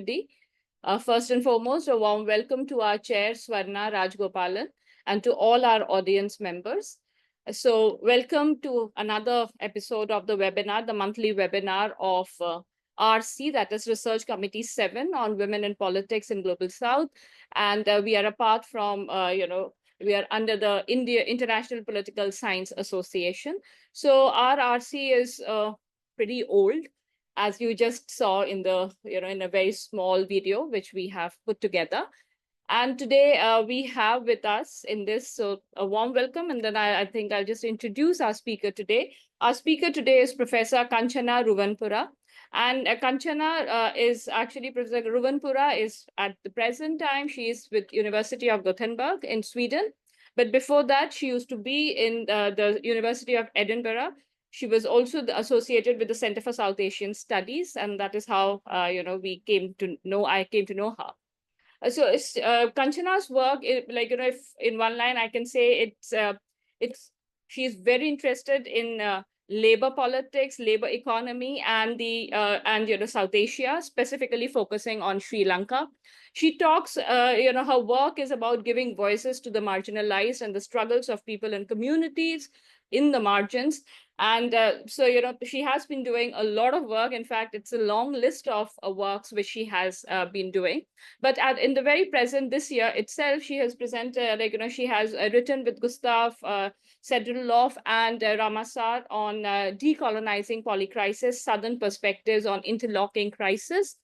everybody. First and foremost, a warm welcome to our chair, Swarna Rajgopalan, and to all our audience members. So welcome to another episode of the webinar, the monthly webinar of RC, that is Research Committee 7 on Women in Politics in Global South. And we are apart from, we are under the India International Political Science Association. So our RC is pretty old, as you just saw in the, in a very small video, which we have put together. And today we have with us in this, so a warm welcome. And then I think I'll just introduce our speaker today. Our speaker today is Professor Kanchana Ruwanpura. And Kanchana is actually, Professor Ruwanpura is at the present time, she is with University of Gothenburg in Sweden. But before that, she used to be in the University of Edinburgh. She was also associated with the Center for South Asian Studies, and that is how I came to know her. So it's Kanchana's work, if in one line I can say it's she's very interested in labor politics, labor economy, and South Asia, specifically focusing on Sri Lanka. She talks, her work is about giving voices to the marginalized and the struggles of people and communities in the margins. And so, she has been doing a lot of work. In fact, it's a long list of works which she has been doing. But in the very present, this year itself, she has presented, she has written with Gustav Sedrulov and Ramasar on decolonizing polycrisis, Southern perspectives on interlocking crisis.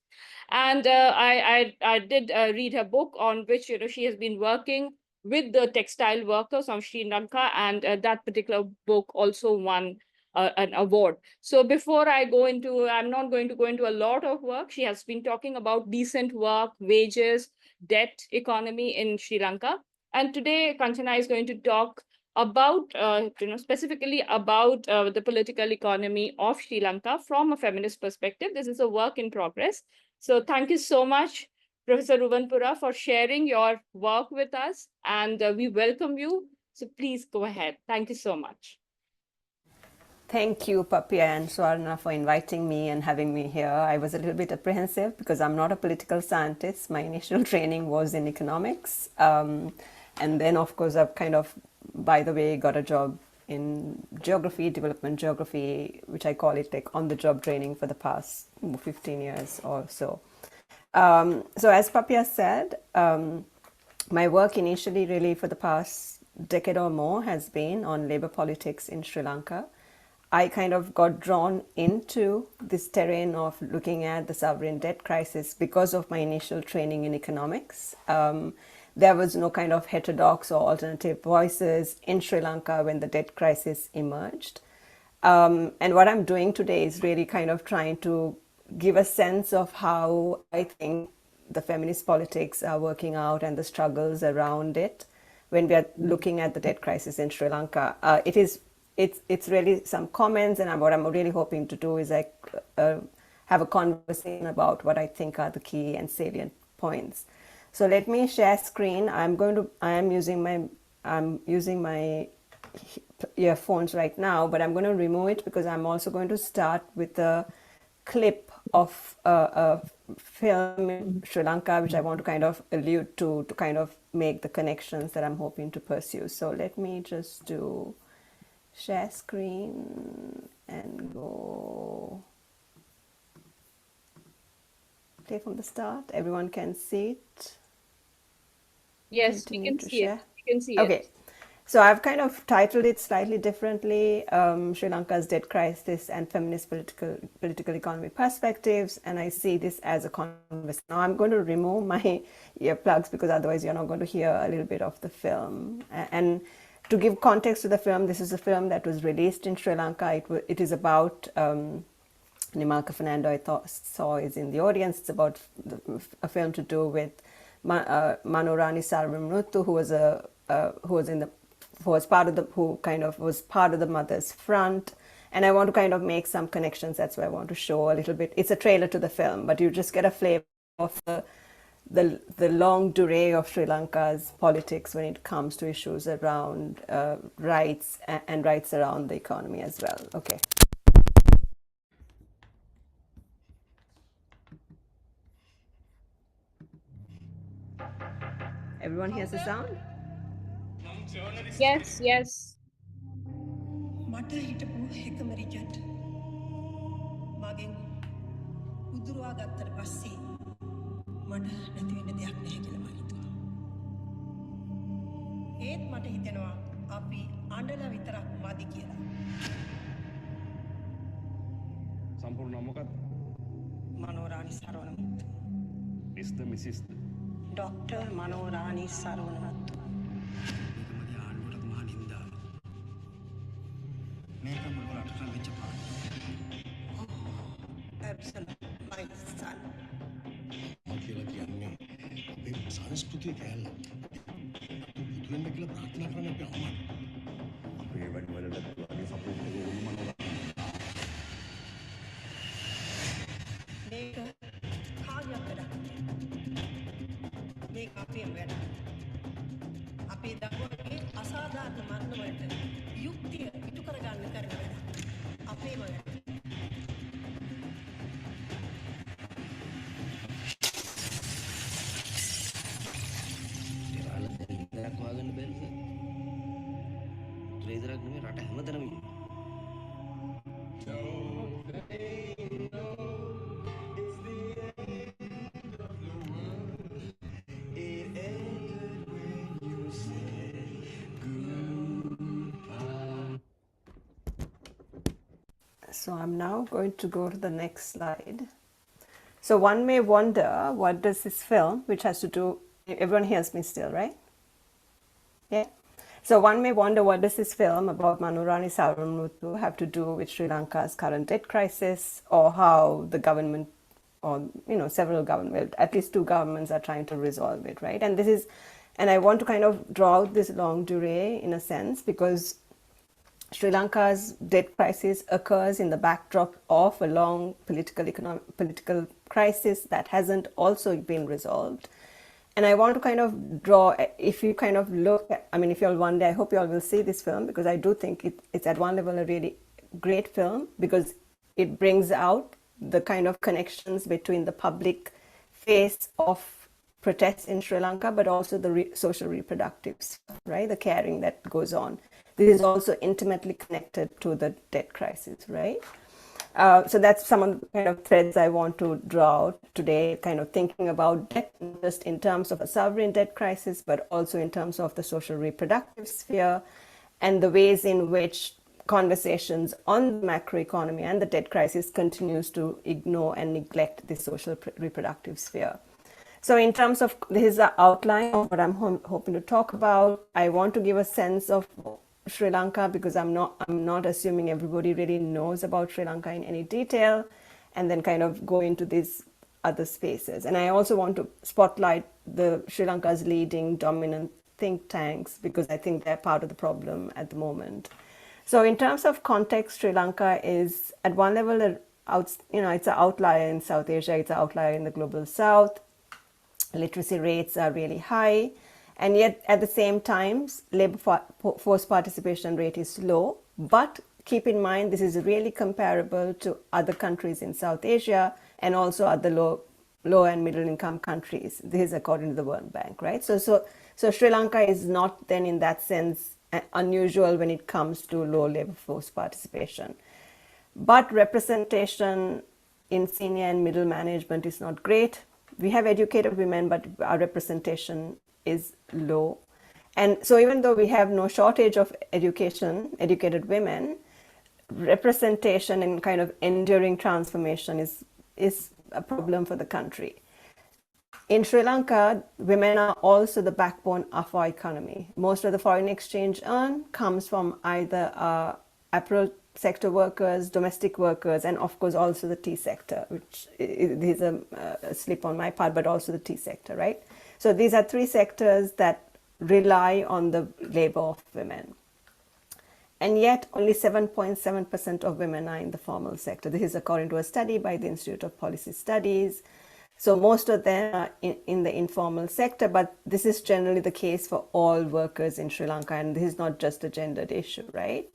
And I did read her book on which, she has been working with the textile workers of Sri Lanka, and that particular book also won an award. So before I go into, I'm not going to go into a lot of work. She has been talking about decent work, wages, debt economy in Sri Lanka. And today, Kanchana is going to talk about, specifically about the political economy of Sri Lanka from a feminist perspective. This is a work in progress. So thank you so much, Professor Ruwanpura, for sharing your work with us, and we welcome you. So please go ahead. Thank you so much. Thank you, Papia and Swarna, for inviting me and having me here. I was a little bit apprehensive because I'm not a political scientist. My initial training was in economics. And then, of course, I've kind of, by the way, got a job in geography, development geography, which I call it like on-the-job training for the past 15 years or so. So as Papia said, my work initially really for the past decade or more has been on labor politics in Sri Lanka. I kind of got drawn into this terrain of looking at the sovereign debt crisis because of my initial training in economics. There was no kind of heterodox or alternative voices in Sri Lanka when the debt crisis emerged. And what I'm doing today is really kind of trying to give a sense of how I think the feminist politics are working out and the struggles around it when we are looking at the debt crisis in Sri Lanka. It's really some comments, and what I'm really hoping to do is have a conversation about what I think are the key and salient points. So let me share screen. I'm using my earphones right now, but I'm going to remove it because I'm also going to start with a clip of a film in Sri Lanka, which I want to kind of allude to kind of make the connections that I'm hoping to pursue. So let me just do share screen and go play from the start. Everyone can see it. Yes, we can see it. We can see it. Okay. So I've kind of titled it slightly differently, Sri Lanka's Debt Crisis and Feminist Political Economy Perspectives, and I see this as a conversation. Now I'm going to remove my earplugs because otherwise you're not going to hear a little bit of the film. And to give context to the film, this is a film that was released in Sri Lanka. It is about, Nimalka Fernando I saw is in the audience. It's about a film to do with Manorani Sarvamruthu, who was part of the Mothers Front. And I want to kind of make some connections. That's why I want to show a little bit. It's a trailer to the film, but you just get a flavor of the long durée of Sri Lanka's politics when it comes to issues around rights and rights around the economy as well. Okay. Everyone hears the sound? Yes, yes. මට හිටපු එකම Richard මගෙන් උදුරවා ගත්තට පස්සේ මට නැති වෙන්න දෙයක් නැහැ කියලා මම හිතුවා. ඒත් මට හිතෙනවා අපි අඬලා විතරක් මදි කියලා. සම්පූර්ණ නම මොකක්ද? මනෝරාණි සරවණමුත්තු. මිස්ටර් මිසිස්ද? ඩොක්ටර් මනෝරාණි සරවණමුත්තු. මේක මගේ ආණ්ඩුවටත් මහා නින්දාවක්. මේක මුළු රටටම වෙච්ච පාඩුවක්. ඇබ්සලට් මයි සන්. මම කියලා කියන්නේ අපේ සංස්කෘතිය කැලලක්. බුදු වෙන්න කියලා ප්‍රාර්ථනා කරන්නේ අපේ අම්මාට. අපේ වැඩවලට වගේ සපෝට් එක ඕන මනෝරා. මේක කාගේවත් වැඩක් නෙවෙයි. මේක අපේ වැඩක්. අපේ දරුවන්ගේ අසාධාරණ මරණ වලට යුක්තිය ඉටු කරගන්න කරන වැඩක්. අපේම වැඩක්. ඒවල ඉඳලා හොයාගන්න බැරිද? ත්‍රිදරක් නෙමෙයි රට හැමතැනම ඉන්නේ. So I'm now going to go to the next slide. So one may wonder, what does this film, which has to do, everyone hears me still, right? Yeah. So one may wonder, what does this film about Manurani Saramuthu have to do with Sri Lanka's current debt crisis, or how the government, or several governments, at least two governments, are trying to resolve it, right? And this is, and I want to kind of draw out this longue durée in a sense, because Sri Lanka's debt crisis occurs in the backdrop of a long political crisis that hasn't also been resolved. And I want to kind of draw, if you kind of look at, if you all one day, I hope you all will see this film, because I do think it's at one level a really great film, because it brings out the kind of connections between the public face of protests in Sri Lanka, but also the social reproductive stuff, right? The caring that goes on. This is also intimately connected to the debt crisis, right? So that's some of the kind of threads I want to draw out today, kind of thinking about debt, not just in terms of a sovereign debt crisis, but also in terms of the social reproductive sphere and the ways in which conversations on the macroeconomy and the debt crisis continues to ignore and neglect the social reproductive sphere. So in terms of, this is the outline of what I'm hoping to talk about. I want to give a sense of Sri Lanka, because I'm not assuming everybody really knows about Sri Lanka in any detail, and then kind of go into these other spaces. And I also want to spotlight the Sri Lanka's leading dominant think tanks, because I think they're part of the problem at the moment. So in terms of context, Sri Lanka is at one level, it's an outlier in South Asia, it's an outlier in the global South. Literacy rates are really high. And yet, at the same time, labor force participation rate is low. But keep in mind, this is really comparable to other countries in South Asia and also other low and middle income countries. This is according to the World Bank, right? So Sri Lanka is not then in that sense unusual when it comes to low labor force participation. But representation in senior and middle management is not great. We have educated women, but our representation is low. And so even though we have no shortage of educated women, representation and kind of enduring transformation is a problem for the country. In Sri Lanka, women are also the backbone of our economy. Most of the foreign exchange earned comes from either apparel sector workers, domestic workers, and of course also the tea sector, which is a slip on my part, but also the tea sector, right? So these are three sectors that rely on the labor of women. And yet only 7.7% of women are in the formal sector. This is according to a study by the Institute of Policy Studies. So most of them are in the informal sector, but this is generally the case for all workers in Sri Lanka, and this is not just a gendered issue, right?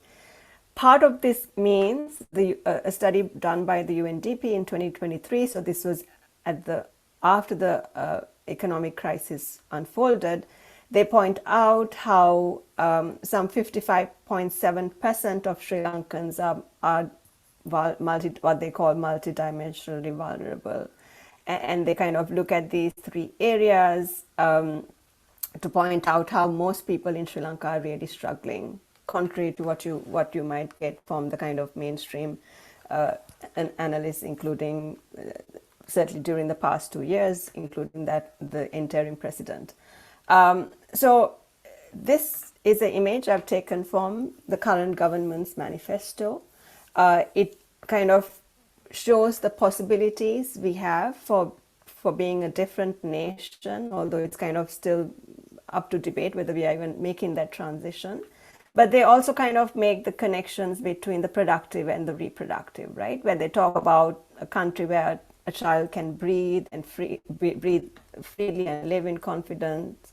Part of this means a study done by the UNDP in 2023, so this was after the economic crisis unfolded, they point out how some 55.7% of Sri Lankans are what they call multidimensionally vulnerable. And they kind of look at these three areas to point out how most people in Sri Lanka are really struggling, contrary to what you might get from the kind of mainstream analysts, including certainly during the past 2 years, including that the interim president. So this is an image I've taken from the current government's manifesto. It kind of shows the possibilities we have for being a different nation, although it's kind of still up to debate whether we are even making that transition. But they also kind of make the connections between the productive and the reproductive, right? When they talk about a country where a child can breathe freely and live in confidence,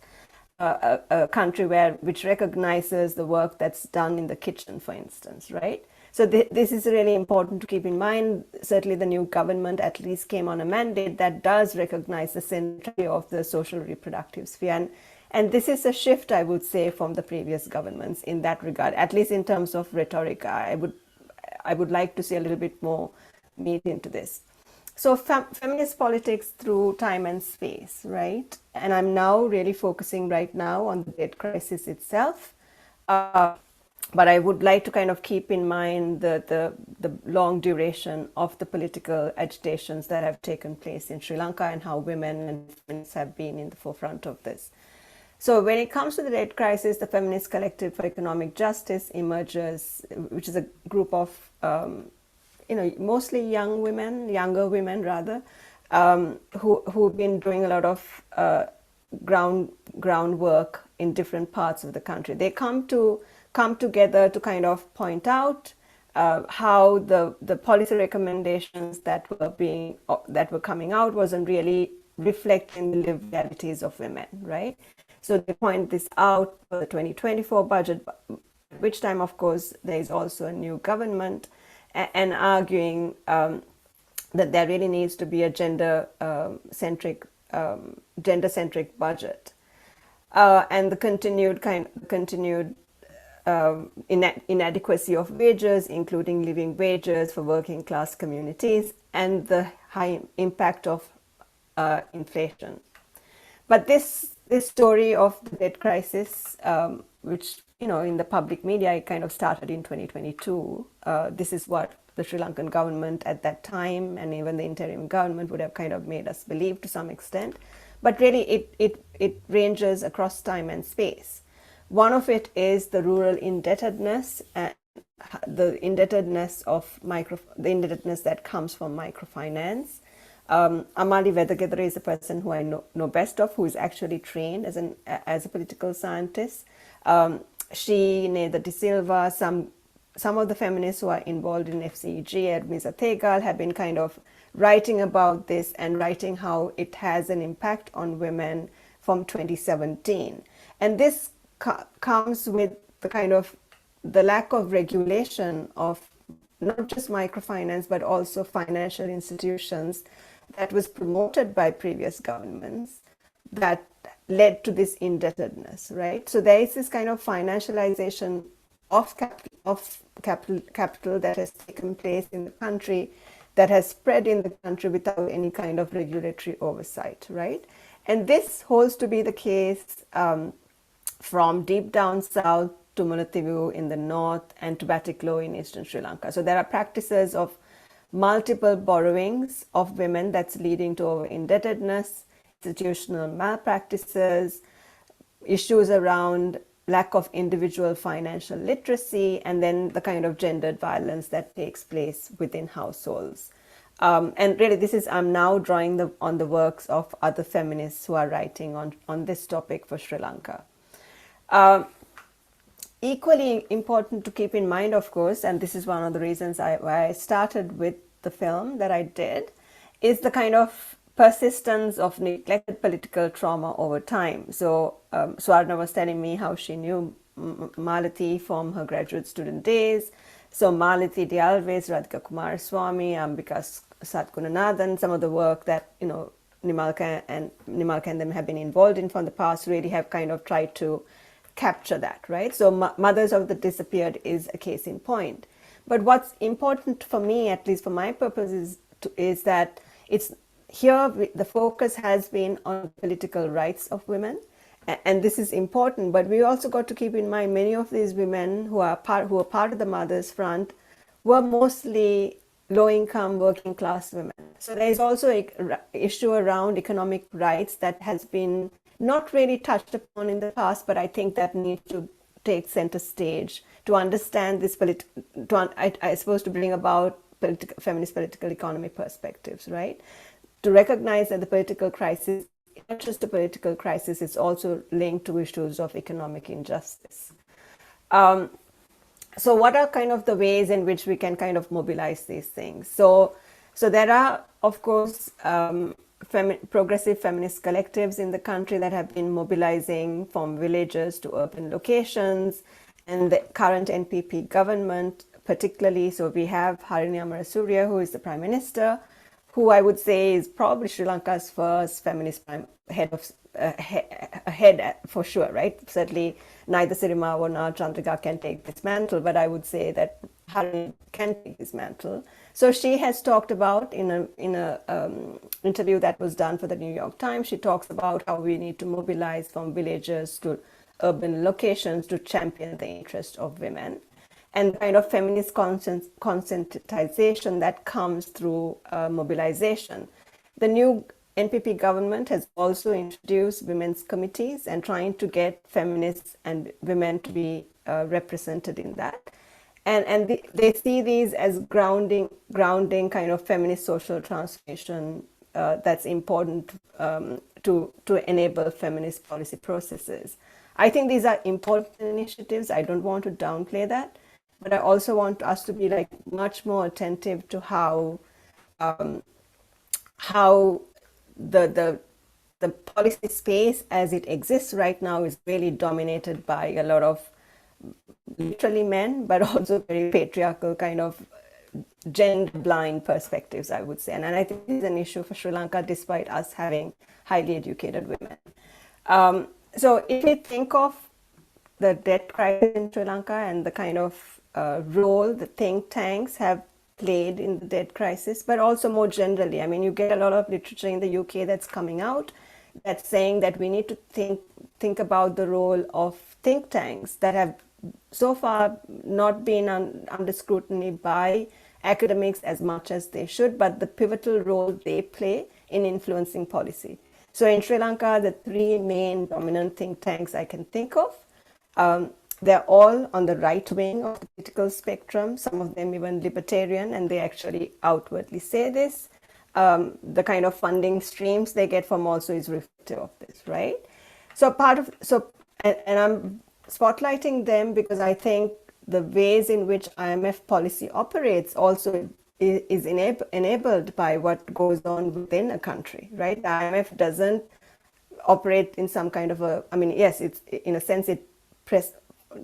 a country which recognizes the work that's done in the kitchen, for instance, right? So this is really important to keep in mind. Certainly the new government at least came on a mandate that does recognize the centrality of the social reproductive sphere. And this is a shift, I would say, from the previous governments in that regard, at least in terms of rhetoric. I would like to see a little bit more meat into this. So feminist politics through time and space, right? And I'm now really focusing right now on the debt crisis itself. But I would like to kind of keep in mind the long duration of the political agitations that have taken place in Sri Lanka and how women and feminists have been in the forefront of this. So when it comes to the debt crisis, the Feminist Collective for Economic Justice emerges, which is a group of mostly younger women rather, who've been doing a lot of groundwork in different parts of the country. They come together to kind of point out how the policy recommendations that were coming out wasn't really reflecting the lived realities of women, right? So they point this out for the 2024 budget, which time, of course, there is also a new government, and arguing that there really needs to be a gender-centric budget, and the continued inadequacy of wages, including living wages for working class communities, and the high impact of inflation. But this story of the debt crisis, which in the public media, it kind of started in 2022. This is what the Sri Lankan government at that time, and even the interim government, would have kind of made us believe to some extent. But really, it ranges across time and space. One of it is the rural indebtedness and the indebtedness that comes from microfinance. Amali Vedagedra is the person who I know best of, who is actually trained as a political scientist. She, Neda De Silva, some of the feminists who are involved in FCEG, Edmisa Tegal, have been kind of writing about this and writing how it has an impact on women from 2017. And this comes with the lack of regulation of not just microfinance, but also financial institutions that was promoted by previous governments that led to this indebtedness, right? So there is this kind of financialization of capital that has taken place in the country, that has spread in the country without any kind of regulatory oversight, right? And this holds to be the case from deep down south to Mullaitivu in the north and to Batiklo in eastern Sri Lanka. So there are practices of multiple borrowings of women that's leading to over-indebtedness, institutional malpractices, issues around lack of individual financial literacy, and then the kind of gendered violence that takes place within households. And really, I'm now drawing on the works of other feminists who are writing on this topic for Sri Lanka. Equally important to keep in mind, of course, and this is one of the reasons why I started with the film that I did, is the kind of persistence of neglected political trauma over time. So Swarna was telling me how she knew Malati from her graduate student days. So Malati De Alves, Radhika Kumaraswamy, Ambika Satgunanathan, some of the work that Nimalka and them have been involved in from the past really have kind of tried to capture that, right? So Mothers of the Disappeared is a case in point. But what's important for me, at least for my purposes, is that it's here the focus has been on political rights of women, and this is important. But we also got to keep in mind many of these women who are part of the Mothers Front were mostly low-income working class women. So there is also an issue around economic rights that has been not really touched upon in the past, but I think that needs to take center stage to understand this I suppose to bring about feminist political economy perspectives, right? To recognize that the political crisis, not just a political crisis, it's also linked to issues of economic injustice. So what are kind of the ways in which we can kind of mobilize these things? So there are, of course, progressive feminist collectives in the country that have been mobilizing from villages to urban locations, and the current NPP government particularly. So we have Harini Amarasuriya, who is the Prime Minister, who I would say is probably Sri Lanka's first feminist head for sure, right? Certainly neither Sirimawa nor Chandrika can take this mantle, but I would say that Harini can take this mantle. So she has talked about in a interview that was done for the New York Times, she talks about how we need to mobilize from villages to urban locations to champion the interest of women, and kind of feminist conscientization that comes through mobilization. The new NPP government has also introduced women's committees and trying to get feminists and women to be represented in that. And they see these as grounding kind of feminist social transformation that's important to enable feminist policy processes. I think these are important initiatives. I don't want to downplay that, but I also want us to be like much more attentive to how the policy space as it exists right now is really dominated by a lot of literally men, but also very patriarchal kind of gender blind perspectives, I would say. And I think this is an issue for Sri Lanka, despite us having highly educated women. So if we think of the debt crisis in Sri Lanka and the kind of role the think tanks have played in the debt crisis, but also more generally, I mean, you get a lot of literature in the UK that's coming out that's saying that we need to think about the role of think tanks that have so far not been under scrutiny by academics as much as they should, but the pivotal role they play in influencing policy. So in Sri Lanka, the three main dominant think tanks I can think of, they're all on the right wing of the political spectrum, some of them even libertarian, and they actually outwardly say this. The kind of funding streams they get from also is reflective of this, right? And I'm spotlighting them because I think the ways in which IMF policy operates also is enabled by what goes on within a country, right? The IMF doesn't operate in some kind of yes, it's in a sense it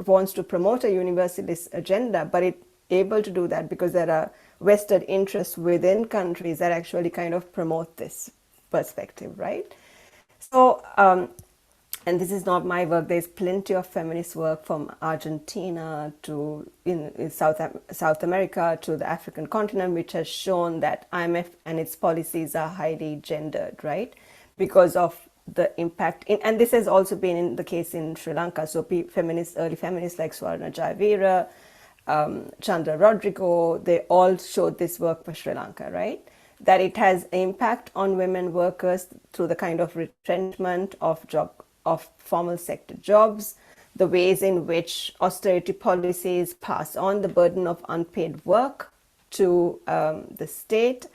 wants to promote a universalist agenda, but it's able to do that because there are vested interests within countries that actually kind of promote this perspective, right? So, and this is not my work. There's plenty of feminist work from Argentina to in South America to the African continent, which has shown that IMF and its policies are highly gendered, right? Because of the impact, and this has also been in the case in Sri Lanka. So early feminists like Swarna Jayavira, Chandra Rodrigo, they all showed this work for Sri Lanka, right? That it has impact on women workers through the kind of retrenchment of formal sector jobs, the ways in which austerity policies pass on the burden of unpaid work to the state.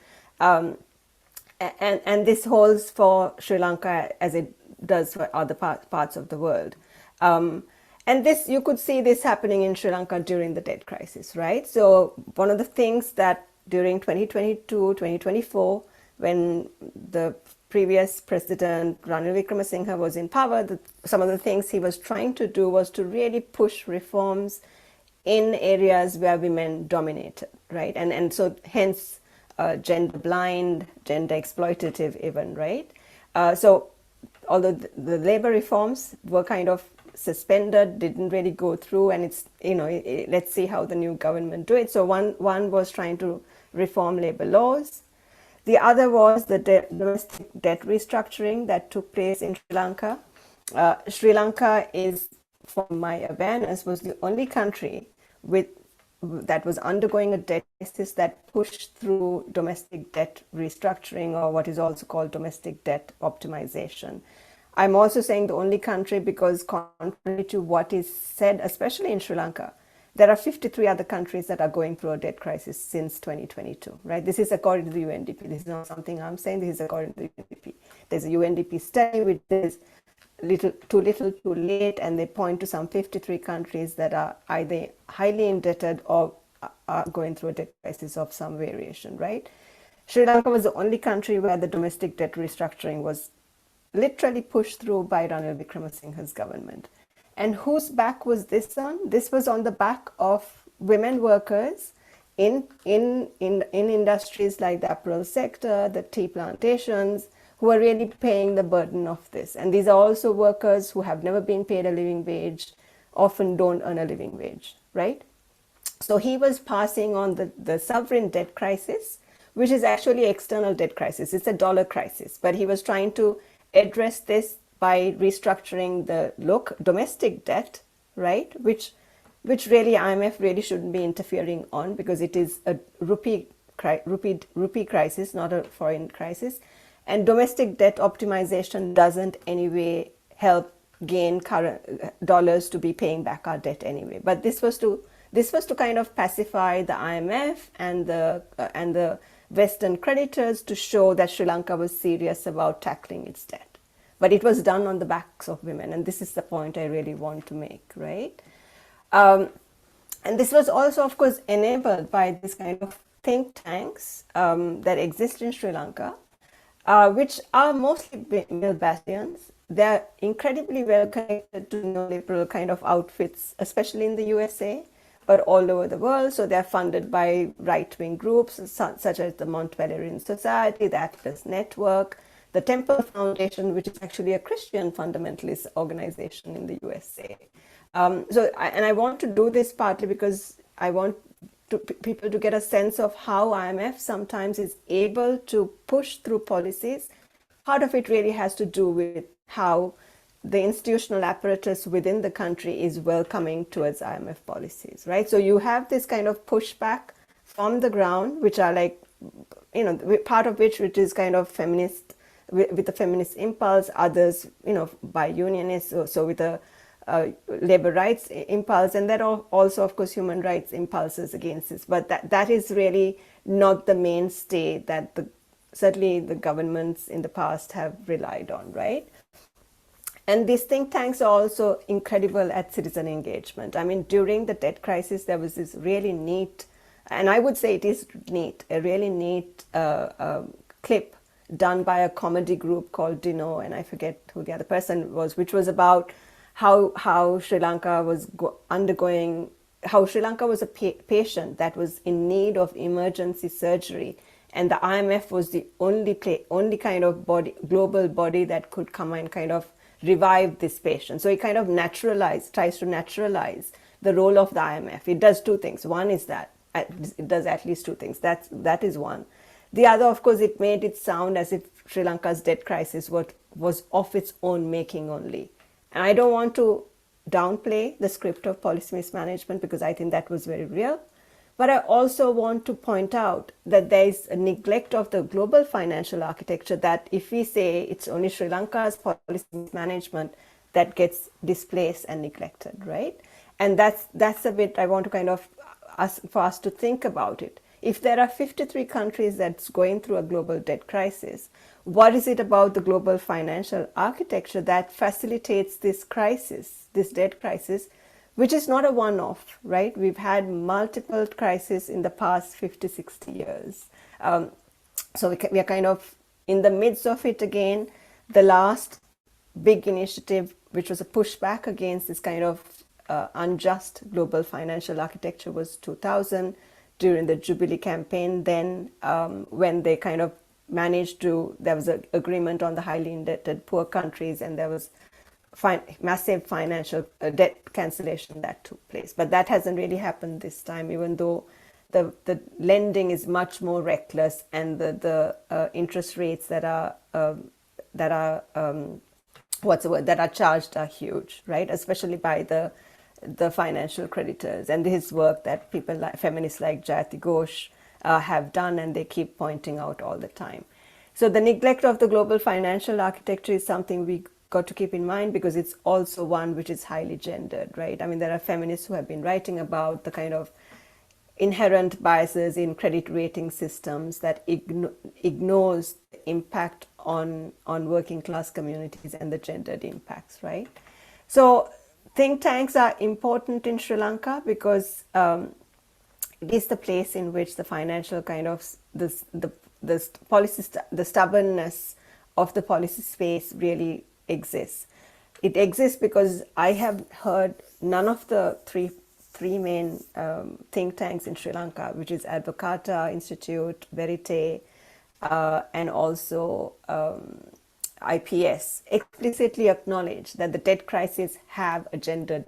And this holds for Sri Lanka as it does for other parts of the world. And this, you could see this happening in Sri Lanka during the debt crisis, right? So one of the things that during 2022, 2024, when the previous president, Ranil Wickremesinghe, was in power, some of the things he was trying to do was to really push reforms in areas where women dominated, right? And so hence gender blind, gender exploitative even, right? So although the labor reforms were kind of suspended, didn't really go through, and it's, let's see how the new government do it. So one was trying to reform labor laws. The other was the domestic debt restructuring that took place in Sri Lanka. Sri Lanka is, from my awareness, was the only country that was undergoing a debt crisis that pushed through domestic debt restructuring, or what is also called domestic debt optimization. I'm also saying the only country because, contrary to what is said, especially in Sri Lanka, there are 53 other countries that are going through a debt crisis since 2022, right? This is according to the UNDP. This is not something I'm saying. This is according to the UNDP. There's a UNDP study which is too little, too late, and they point to some 53 countries that are either highly indebted or are going through a debt crisis of some variation, right? Sri Lanka was the only country where the domestic debt restructuring was literally pushed through by Ranil Wickremesinghe's government. And whose back was this on? This was on the back of women workers in industries like the apparel sector, the tea plantations, who are really paying the burden of this. And these are also workers who have never been paid a living wage, often don't earn a living wage, right? So he was passing on the sovereign debt crisis, which is actually external debt crisis. It's a dollar crisis, but he was trying to address this by restructuring the domestic debt, right? Which really IMF really shouldn't be interfering on, because it is a rupee crisis, not a foreign crisis. And domestic debt optimization doesn't anyway help gain current dollars to be paying back our debt anyway. But this was to kind of pacify the IMF and the Western creditors, to show that Sri Lanka was serious about tackling its debt. But it was done on the backs of women, and this is the point I really want to make, right? And this was also, of course, enabled by this kind of think tanks that exist in Sri Lanka, which are mostly male bastions. They're incredibly well connected to neoliberal kind of outfits, especially in the USA, but all over the world. So they're funded by right-wing groups such as the Mont Pelerin Society, the Atlas Network, the Temple Foundation, which is actually a Christian fundamentalist organization in the USA. I want to do this partly because I want people to get a sense of how IMF sometimes is able to push through policies. Part of it really has to do with how the institutional apparatus within the country is welcoming towards IMF policies, right? So you have this kind of pushback from the ground, which are like, part of which is kind of feminist, with the feminist impulse, others, by unionists, so with a labor rights impulse, and that also, of course, human rights impulses against this. But that is really not the mainstay that certainly the governments in the past have relied on, right? And these think tanks are also incredible at citizen engagement. I mean, during the debt crisis, there was this really neat, and I would say it is neat, a really neat clip done by a comedy group called Dino, and I forget who the other person was, which was about how Sri Lanka was undergoing, how Sri Lanka was a patient that was in need of emergency surgery, and the IMF was the only kind of global body that could come and kind of revive this patient. So it kind of tries to naturalize the role of the IMF. It does two things. One is that it does at least two things. That is one. The other, of course, it made it sound as if Sri Lanka's debt crisis was of its own making only. And I don't want to downplay the script of policy mismanagement, because I think that was very real. But I also want to point out that there is a neglect of the global financial architecture, that if we say it's only Sri Lanka's policy mismanagement that gets displaced and neglected, right? And that's a bit I want to kind of for us to think about it. If there are 53 countries that's going through a global debt crisis, what is it about the global financial architecture that facilitates this crisis, this debt crisis, which is not a one-off, right? We've had multiple crises in the past 50, 60 years. So we are kind of in the midst of it again. The last big initiative, which was a pushback against this kind of unjust global financial architecture, was 2000. during the Jubilee campaign, then when they kind of managed to, there was an agreement on the highly indebted poor countries, and there was massive financial debt cancellation that took place. But that hasn't really happened this time, even though the lending is much more reckless, and the interest rates that are that are charged are huge, right? Especially by the financial creditors. And this is work that people like feminists like Jayati Ghosh have done, and they keep pointing out all the time. So the neglect of the global financial architecture is something we got to keep in mind, because it's also one which is highly gendered, right? I mean, there are feminists who have been writing about the kind of inherent biases in credit rating systems that ignores the impact on working class communities and the gendered impacts, right? So think tanks are important in Sri Lanka because it is the place in which the financial kind of the stubbornness of the policy space really exists. It exists because I have heard none of the three main think tanks in Sri Lanka, which is Advocata Institute, Verite, and also IPS, explicitly acknowledge that the debt crisis have a gendered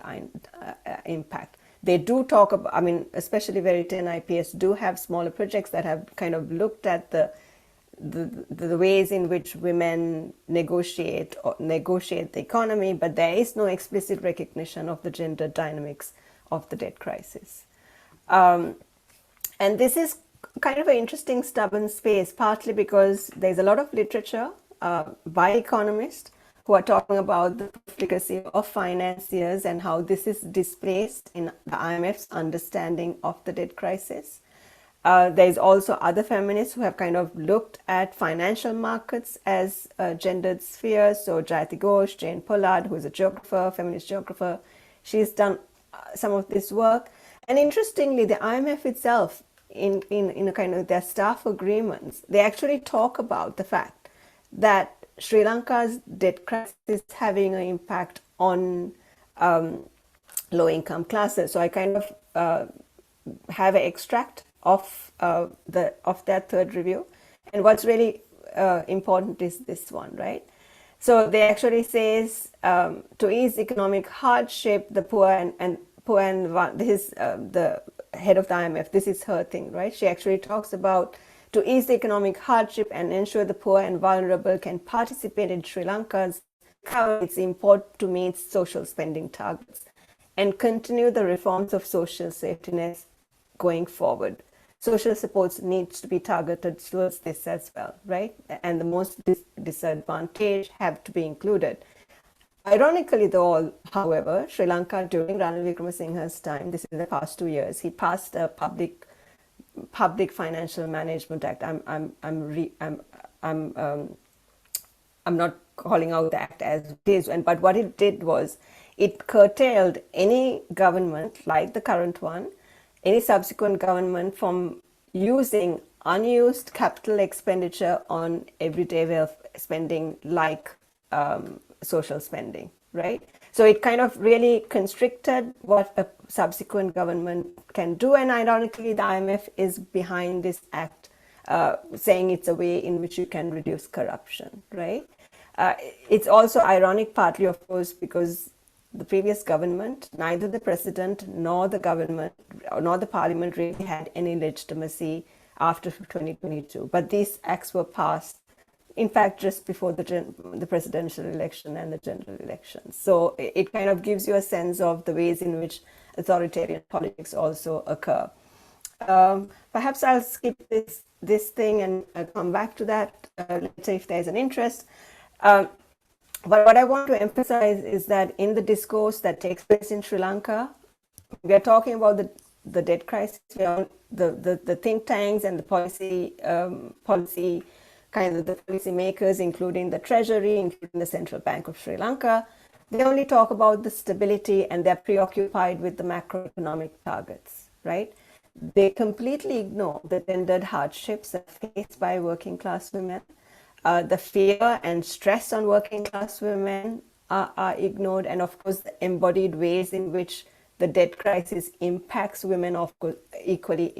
impact. They do talk about, I mean, especially Verite and IPS do have smaller projects that have kind of looked at the ways in which women negotiate the economy, but there is no explicit recognition of the gender dynamics of the debt crisis. And this is kind of an interesting stubborn space, partly because there's a lot of literature by economists who are talking about the profligacy of financiers and how this is displaced in the IMF's understanding of the debt crisis. There's also other feminists who have kind of looked at financial markets as gendered spheres. So Jayati Ghosh, Jane Pollard, who is a geographer, feminist geographer, she's done some of this work. And interestingly, the IMF itself, in a kind of their staff agreements, they actually talk about the fact that Sri Lanka's debt crisis is having an impact on low-income classes. So I kind of have an extract of their third review, and what's really important is this one, right? So they actually says to ease economic hardship, the poor and this is the head of the IMF. This is her thing, right? She actually talks about to ease the economic hardship and ensure the poor and vulnerable can participate in Sri Lanka's recovery. It's important to meet social spending targets and continue the reforms of social safety nets going forward. Social supports needs to be targeted towards this as well, right? And the most disadvantaged have to be included. Ironically, though, however, Sri Lanka during Ranil Wickremesinghe's time, this is the past 2 years, he passed a Public Financial Management Act. I'm not calling out the act as it is, but what it did was it curtailed any government like the current one, any subsequent government, from using unused capital expenditure on everyday wealth spending like social spending, right? So it kind of really constricted what a subsequent government can do. And ironically, the IMF is behind this act, saying it's a way in which you can reduce corruption, right? It's also ironic, partly, of course, because the previous government, neither the president nor the government nor the parliament really had any legitimacy after 2022. But these acts were passed, in fact, just before the presidential election and the general election. So it kind of gives you a sense of the ways in which authoritarian politics also occur. Perhaps I'll skip this thing and come back to that later if there's an interest. But what I want to emphasize is that in the discourse that takes place in Sri Lanka, we are talking about the debt crisis. The think tanks and the policy kind of the policy makers, including the Treasury, including the Central Bank of Sri Lanka, they only talk about the stability, and they're preoccupied with the macroeconomic targets, right? They completely ignore the gendered hardships faced by working class women. The fear and stress on working class women are ignored, and of course the embodied ways in which the debt crisis impacts women, of course, equally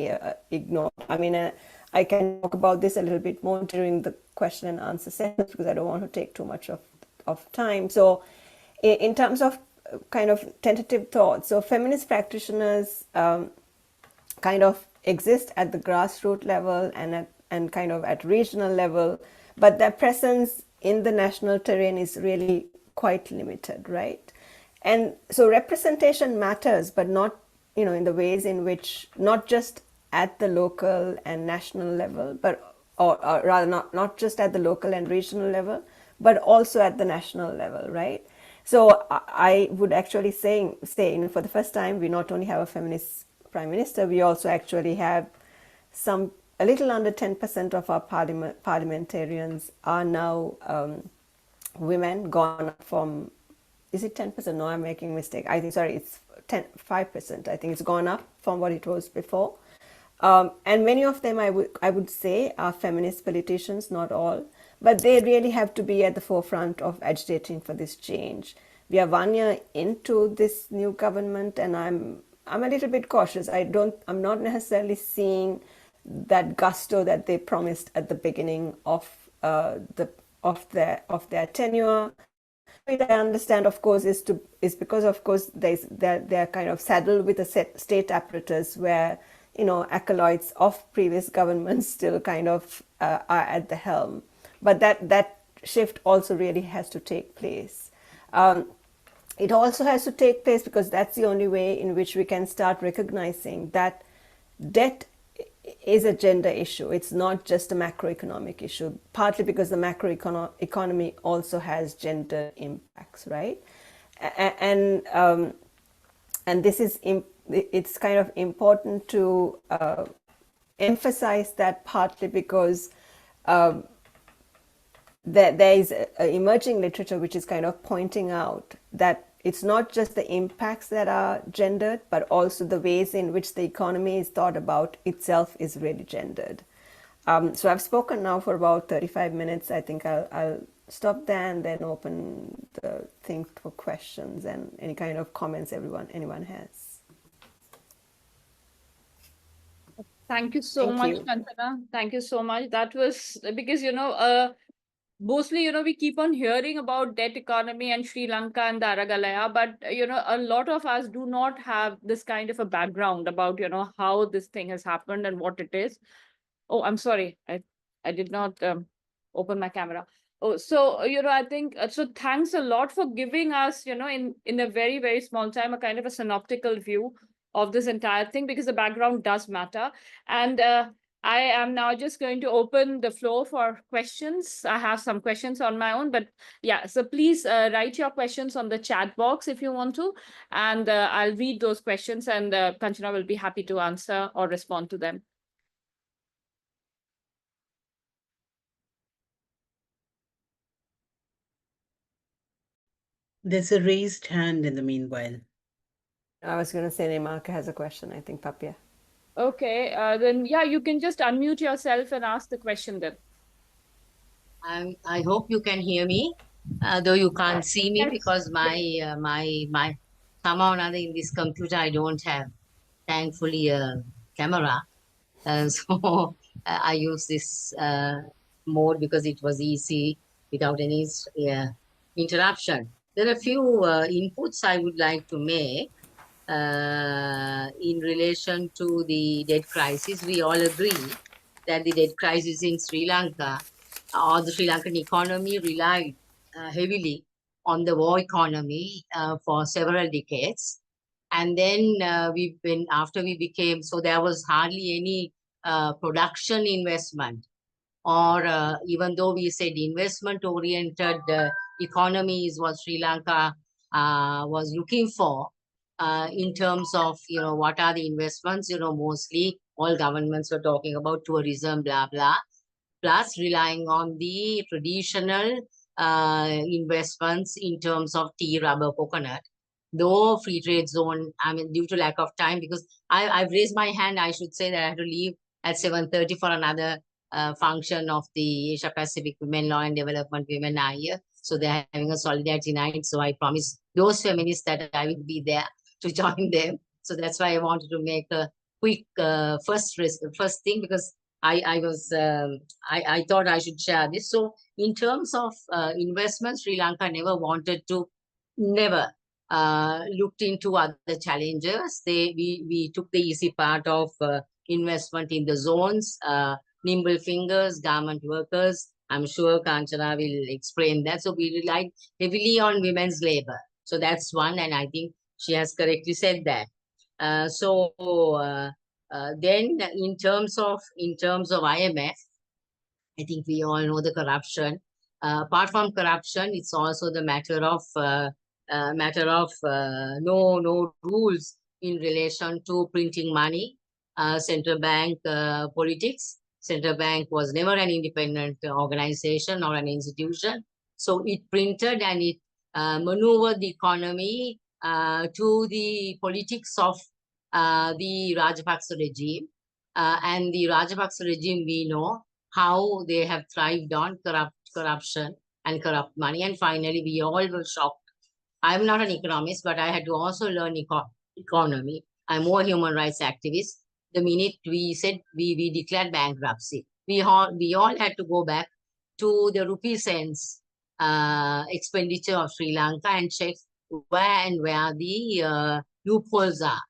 ignored. I mean, I can talk about this a little bit more during the question and answer sessions because I don't want to take too much of time. So in terms of kind of tentative thoughts, so feminist practitioners kind of exist at the grassroots level and kind of at regional level, but their presence in the national terrain is really quite limited, right? And so representation matters, but not, in the ways in which, not just at the local and national level, but or rather not just at the local and regional level, but also at the national level, right? So I would actually say, for the first time, we not only have a feminist prime minister, we also actually have a little under 10% of our parliamentarians are now women, gone from, is it 10%? No, I'm making a mistake. I think, sorry, it's 5%. I think it's gone up from what it was before. And many of them, I would say, are feminist politicians, not all, but they really have to be at the forefront of agitating for this change. We are 1 year into this new government, and I'm a little bit cautious. I'm not necessarily seeing that gusto that they promised at the beginning of their tenure. Which I understand, of course, is because, of course, they're kind of saddled with a state apparatus where, acolytes of previous governments still kind of are at the helm. But that shift also really has to take place. It also has to take place because that's the only way in which we can start recognizing that debt is a gender issue. It's not just a macroeconomic issue, partly because the macroeconomy also has gender impacts, right? And this is, it's kind of important to emphasize that, partly because there is emerging literature which is kind of pointing out that it's not just the impacts that are gendered, but also the ways in which the economy is thought about itself is really gendered. So I've spoken now for about 35 minutes. I think I'll stop there and then open the thing for questions and any kind of comments anyone has. Thank you so Thank much, you. Kanchana. Thank you so much. That was because, mostly, we keep on hearing about debt economy and Sri Lanka and the Aragalaya, but, a lot of us do not have this kind of a background about, how this thing has happened and what it is. Oh, I'm sorry. I did not open my camera. Oh, so, I think, so thanks a lot for giving us, in a very, very small time, a kind of a synoptical view of this entire thing, because the background does matter. And I am now just going to open the floor for questions. I have some questions on my own, but yeah, so please write your questions on the chat box if you want to, and I'll read those questions, and Kanchana will be happy to answer or respond to them. There's a raised hand in the meanwhile. I was going to say Nemarka has a question, I think, Papia. Okay, then yeah, you can just unmute yourself and ask the question then. I hope you can hear me, though you can't see me Yes. because my somehow or another in this computer I don't have, thankfully, a camera. So I use this mode because it was easy without any interruption. There are a few inputs I would like to make in relation to the debt crisis. We all agree that the debt crisis in Sri Lanka or the Sri Lankan economy relied heavily on the war economy for several decades. And then after we became, so there was hardly any production investment, or even though we said investment-oriented economy is what Sri Lanka was looking for in terms of, what are the investments, mostly all governments were talking about tourism, blah, blah, plus relying on the traditional investments in terms of tea, rubber, coconut. Though free trade zone, I mean, due to lack of time, because I've raised my hand, I should say that I have to leave at 7:30 for another function of the Asia Pacific Women Law and Development Women are here. So they're having a solidarity night. So I promise those feminists that I will be there to join them. So that's why I wanted to make a quick first thing, because I thought I should share this. So in terms of investment, Sri Lanka never looked into other challenges. We took the easy part of investment in the zones, nimble fingers, garment workers. I'm sure Kanchana will explain that. So we relied heavily on women's labor. So that's one, and I think she has correctly said that. Then in terms of IMF, I think we all know the corruption. Apart from corruption, it's also the matter of no rules in relation to printing money, central bank politics. Central bank was never an independent organization or an institution, so it printed and it maneuvered the economy to the politics of the Rajapaksa regime. And the Rajapaksa regime, we know how they have thrived on corruption and corrupt money. And finally, we all were shocked. I'm not an economist, but I had to also learn economy. I'm more human rights activist. The minute we said we declared bankruptcy, we all had to go back to the rupee cents expenditure of Sri Lanka and check where the loopholes are.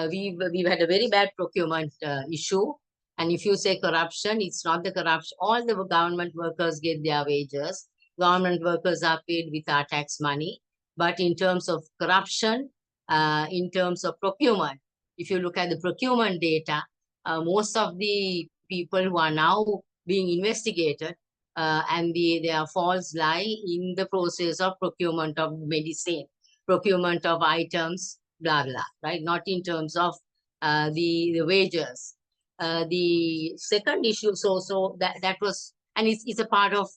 We've had a very bad procurement issue. And if you say corruption, it's not the corruption. All the government workers get their wages. Government workers are paid with our tax money. But in terms of corruption, in terms of procurement, if you look at the procurement data, most of the people who are now being investigated and their faults lie in the process of procurement of medicine, procurement of items, blah, blah, right? Not in terms of the wages. The second issue, so that was, and it's a part of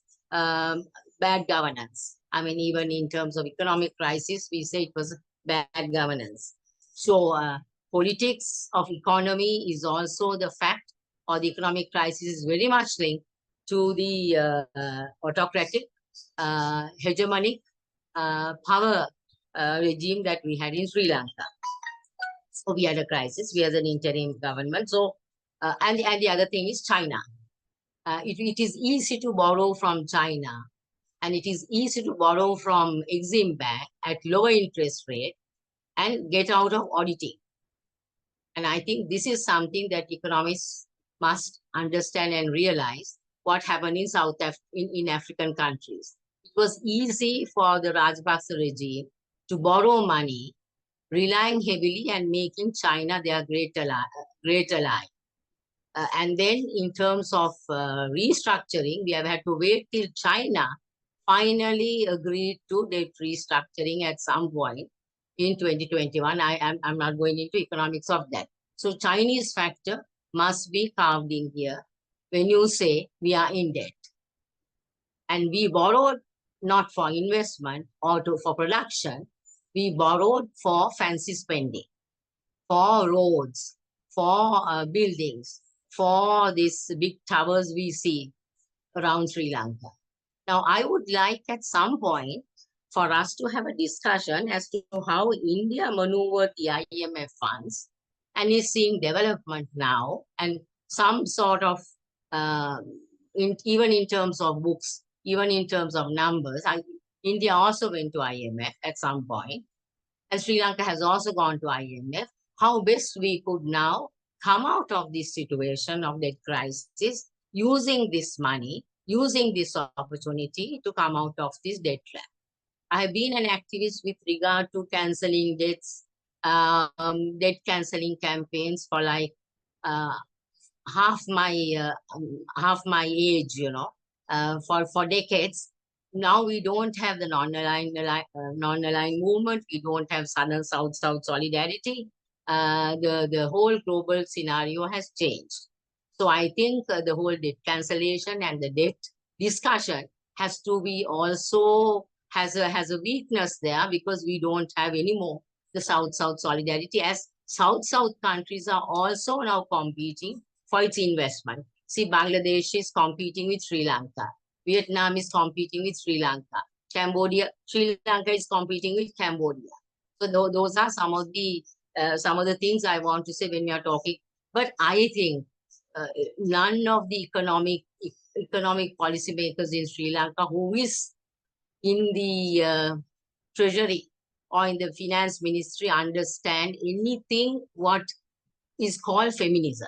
bad governance. I mean, even in terms of economic crisis, we say it was bad governance. So politics of economy is also the fact, or the economic crisis is very much linked to the autocratic, hegemonic power regime that we had in Sri Lanka. So we had a crisis. We had an interim government. So and the other thing is China. It is easy to borrow from China, and it is easy to borrow from Exim Bank at lower interest rate and get out of auditing. And I think this is something that economists must understand and realize what happened in African countries. It was easy for the Rajapaksa regime to borrow money, relying heavily and making China their great ally. And then in terms of restructuring, we have had to wait till China finally agreed to debt restructuring at some point in 2021. I'm not going into economics of that. So Chinese factor must be carved in here when you say we are in debt. And we borrowed not for investment or for production, we borrowed for fancy spending, for roads, for buildings, for these big towers we see around Sri Lanka. Now, I would like at some point for us to have a discussion as to how India maneuvered the IMF funds and is seeing development now, and some sort of, even in terms of books, even in terms of numbers. India also went to IMF at some point, and Sri Lanka has also gone to IMF. How best we could now come out of this situation of debt crisis using this money, using this opportunity to come out of this debt trap. I have been an activist with regard to cancelling debts, debt cancelling campaigns for like half my age, you know, for decades. Now we don't have the non-aligned movement. We don't have South solidarity. The whole global scenario has changed. So I think the whole debt cancellation and the debt discussion has to be also has a weakness there, because we don't have anymore the South solidarity, as South countries are also now competing for its investment. See, Bangladesh is competing with Sri Lanka. Vietnam is competing with Sri Lanka. Sri Lanka is competing with Cambodia. So those are some of the some of the things I want to say when we are talking. But I think none of the economic policymakers in Sri Lanka who is in the treasury or in the finance ministry understand anything what is called feminism.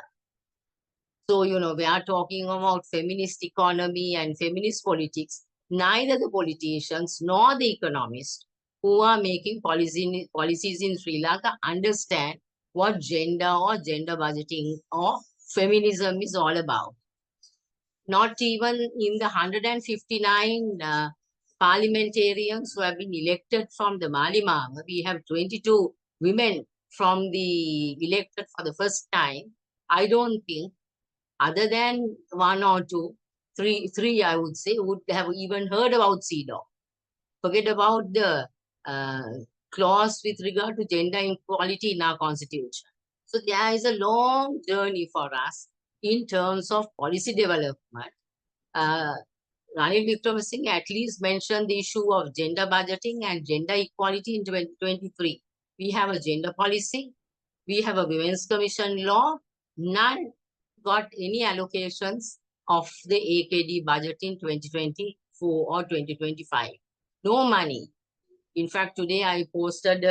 So, we are talking about feminist economy and feminist politics. Neither the politicians nor the economists who are making policies in Sri Lanka understand what gender or gender budgeting or feminism is all about. Not even in the 159 parliamentarians who have been elected from the Malimama, we have 22 women from the elected for the first time. I don't think other than one or two, three, I would say, would have even heard about CEDAW. Forget about the clause with regard to gender equality in our constitution. So there is a long journey for us in terms of policy development. Ranil Wickremesinghe at least mentioned the issue of gender budgeting and gender equality in 2023. We have a gender policy. We have a women's commission law. None got any allocations of the AKD budget in 2024 or 2025. No money. In fact, today I posted,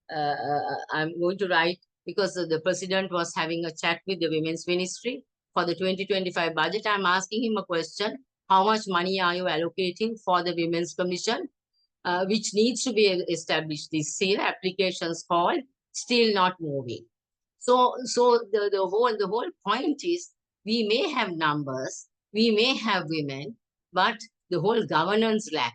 I'm going to write, because the president was having a chat with the women's ministry for the 2025 budget. I'm asking him a question. How much money are you allocating for the women's commission, which needs to be established this year? Applications called, still not moving. So the whole point is, we may have numbers, we may have women, but the whole governance lack.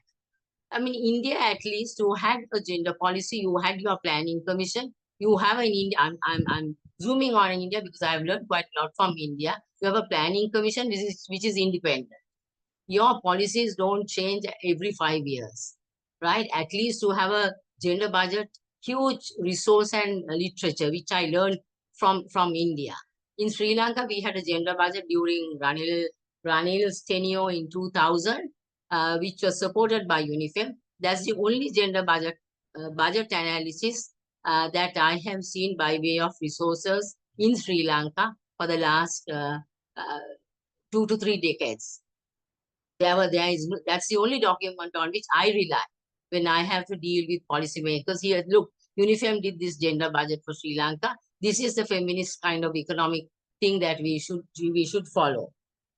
I mean, India, at least, you had a gender policy, you had your planning commission, you have an India. I'm zooming on India because I've learned quite a lot from India. You have a planning commission which is independent. Your policies don't change every 5 years, right? At least to have a gender budget, huge resource and literature, which I learned from India. In Sri Lanka, we had a gender budget during Ranil's tenure in 2000, which was supported by UNIFEM. That's the only gender budget analysis that I have seen by way of resources in Sri Lanka for the last 2 to 3 decades. That's the only document on which I rely when I have to deal with policymakers. Here, look, UNIFEM did this gender budget for Sri Lanka. This is the feminist kind of economic thing that we should follow.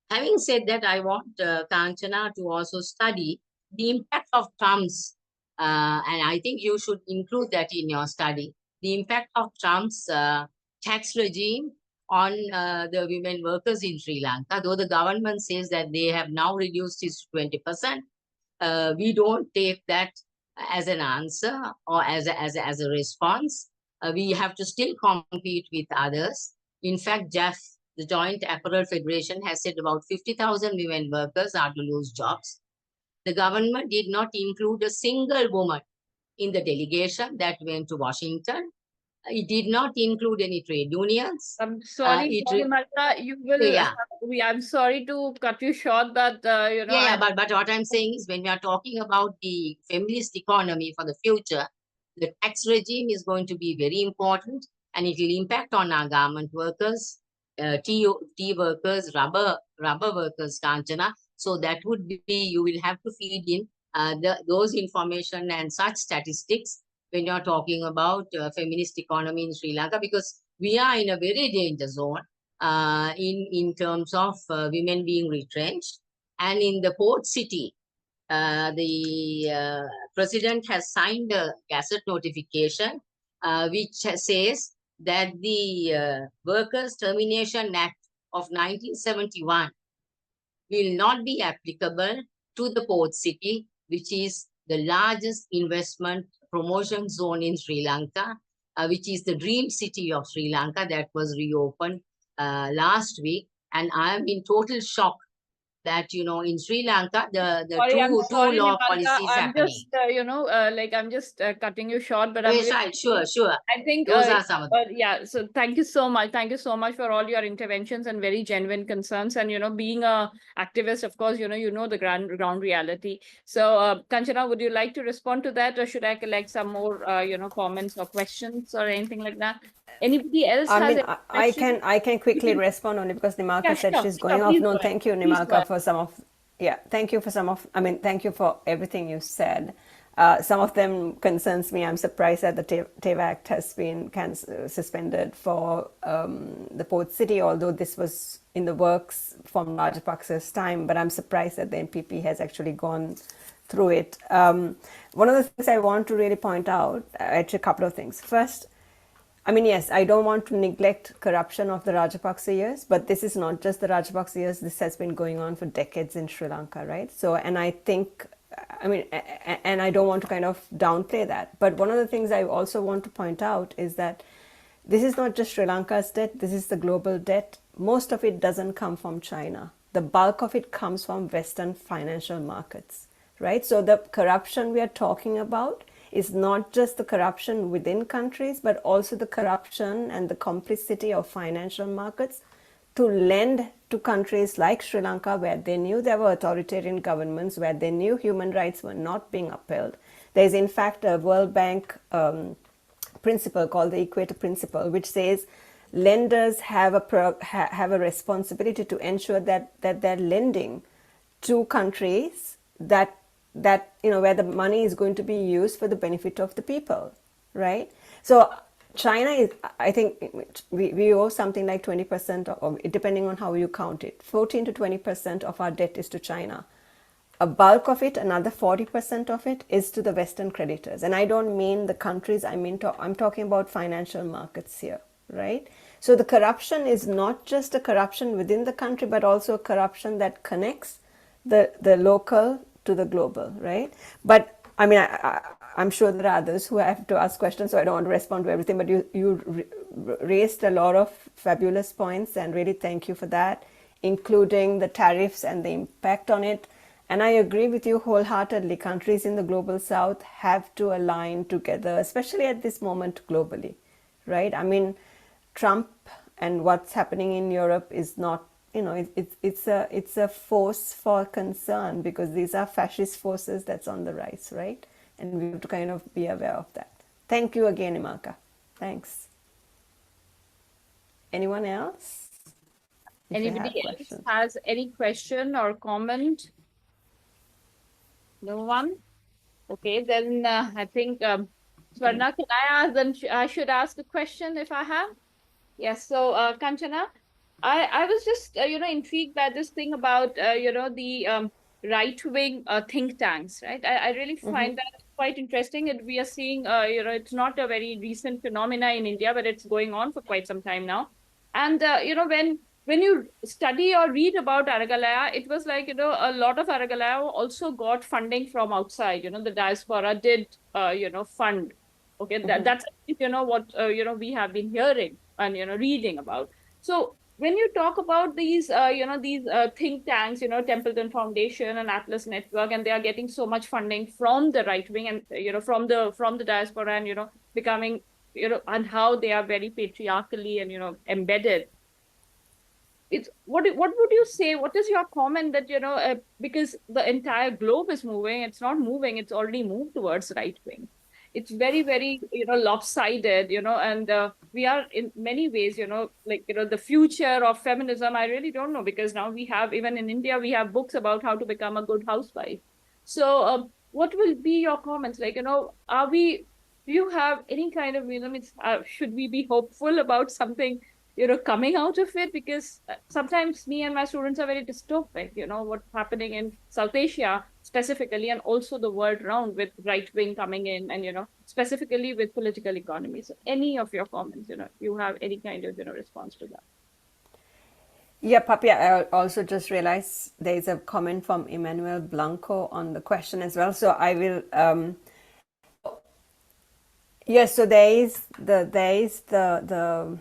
Having said that, I want Kanchana to also study the impact of Trump's, and I think you should include that in your study, the impact of Trump's tax regime on the women workers in Sri Lanka. Though the government says that they have now reduced it to 20%, we don't take that as an answer or as a response. We have to still compete with others. In fact, JAF, the Joint Apparel Federation, has said about 50,000 women workers are to lose jobs. The government did not include a single woman in the delegation that went to Washington. It did not include any trade unions. I'm sorry, Malta, you will. Yeah. I'm sorry to cut you short, but but what I'm saying is, when we are talking about the feminist economy for the future, the tax regime is going to be very important, and it will impact on our garment workers, tea workers, rubber workers, Kanchana. So that would be, you will have to feed in those information and such statistics when you're talking about feminist economy in Sri Lanka, because we are in a very danger zone in terms of women being retrenched. And in the port city, the president has signed a gazette notification which says that the Workers' Termination Act of 1971 will not be applicable to the port city, which is the largest investment promotion zone in Sri Lanka, which is the dream city of Sri Lanka that was reopened last week. And I am in total shock that, in Sri Lanka, the Sorry, I'm two sorry, law Nimalka. policies I'm happening. just, I'm just cutting you short, but I'm Yes, really, right, sure. I think, Those are some of them. yeah. So thank you so much. Thank you so much for all your interventions and very genuine concerns. And being a activist, of course, you know the ground reality. So, Kanchana, would you like to respond to that, or should I collect some more, comments or questions or anything like that? Anybody else I has mean, any questions? I can You quickly can, respond only because yeah, Nimalka said sure, she's sure. going off. Please No, go ahead. thank you, Please go Nimalka, ahead. for some of. Yeah, thank you for some of. I mean, thank you for everything you said. Some of them concerns me. I'm surprised that the TAVE Act has been suspended for the port city, although this was in the works from Rajapaksa's time. But I'm surprised that the NPP has actually gone through it. One of the things I want to really point out, actually, a couple of things. First, I mean, yes, I don't want to neglect corruption of the Rajapaksa years, but this is not just the Rajapaksa years. This has been going on for decades in Sri Lanka, right? So, and I think, I mean, and I don't want to kind of downplay that. But one of the things I also want to point out is that this is not just Sri Lanka's debt, this is the global debt. Most of it doesn't come from China. The bulk of it comes from Western financial markets, right? So the corruption we are talking about is not just the corruption within countries, but also the corruption and the complicity of financial markets to lend to countries like Sri Lanka, where they knew there were authoritarian governments, where they knew human rights were not being upheld. There is, in fact, a World Bank principle called the Equator Principle, which says lenders have a responsibility to ensure that they're lending to countries that where the money is going to be used for the benefit of the people, right? So China is, I think, we owe something like 20%, or depending on how you count it, 14 to 20% of our debt is to China. A bulk of it, another 40% of it, is to the Western creditors. And I don't mean the countries, I'm talking about financial markets here, right? So the corruption is not just a corruption within the country, but also a corruption that connects the local to the global, right? But I mean, I'm sure there are others who have to ask questions, so I don't want to respond to everything. But you raised a lot of fabulous points, and really thank you for that, including the tariffs and the impact on it. And I agree with you wholeheartedly. Countries in the global south have to align together, especially at this moment globally, right? I mean, Trump and what's happening in Europe is not, it's a force for concern, because these are fascist forces that's on the rise, right? And we have to kind of be aware of that. Thank you again, Imalka. Thanks. Anyone else? If they have Anybody else questions. has any question or comment? No one? Okay, then I think, Swarna, can I ask, then I should ask a question if I have? Yes, so Kanchana, I was just, intrigued by this thing about, the right-wing think tanks, right? I really find that quite interesting. And we are seeing, it's not a very recent phenomena in India, but it's going on for quite some time now. And, when you study or read about Aragalaya, it was like, a lot of Aragalaya also got funding from outside. The diaspora did, fund. Okay, that's what we have been hearing and reading about. So when you talk about these these think tanks, Templeton Foundation and Atlas Network, and they are getting so much funding from the right wing and from the diaspora, and becoming and how they are very patriarchally and embedded. It's what would you say, what is your comment that because the entire globe is moving, it's not moving, it's already moved towards right wing. It's very, very lopsided, and we are in many ways, like the future of feminism, I really don't know, because now we have, even in India, we have books about how to become a good housewife. So what will be your comments, like are we, do you have any kind of should we be hopeful about something coming out of it? Because sometimes me and my students are very dystopic, what's happening in South Asia specifically, and also the world around, with right wing coming in, and, specifically with political economy. So any of your comments, you have any kind of, response to that? Yeah, Papi, I also just realized there is a comment from Emmanuel Blanco on the question as well. So I will, yes, so there is the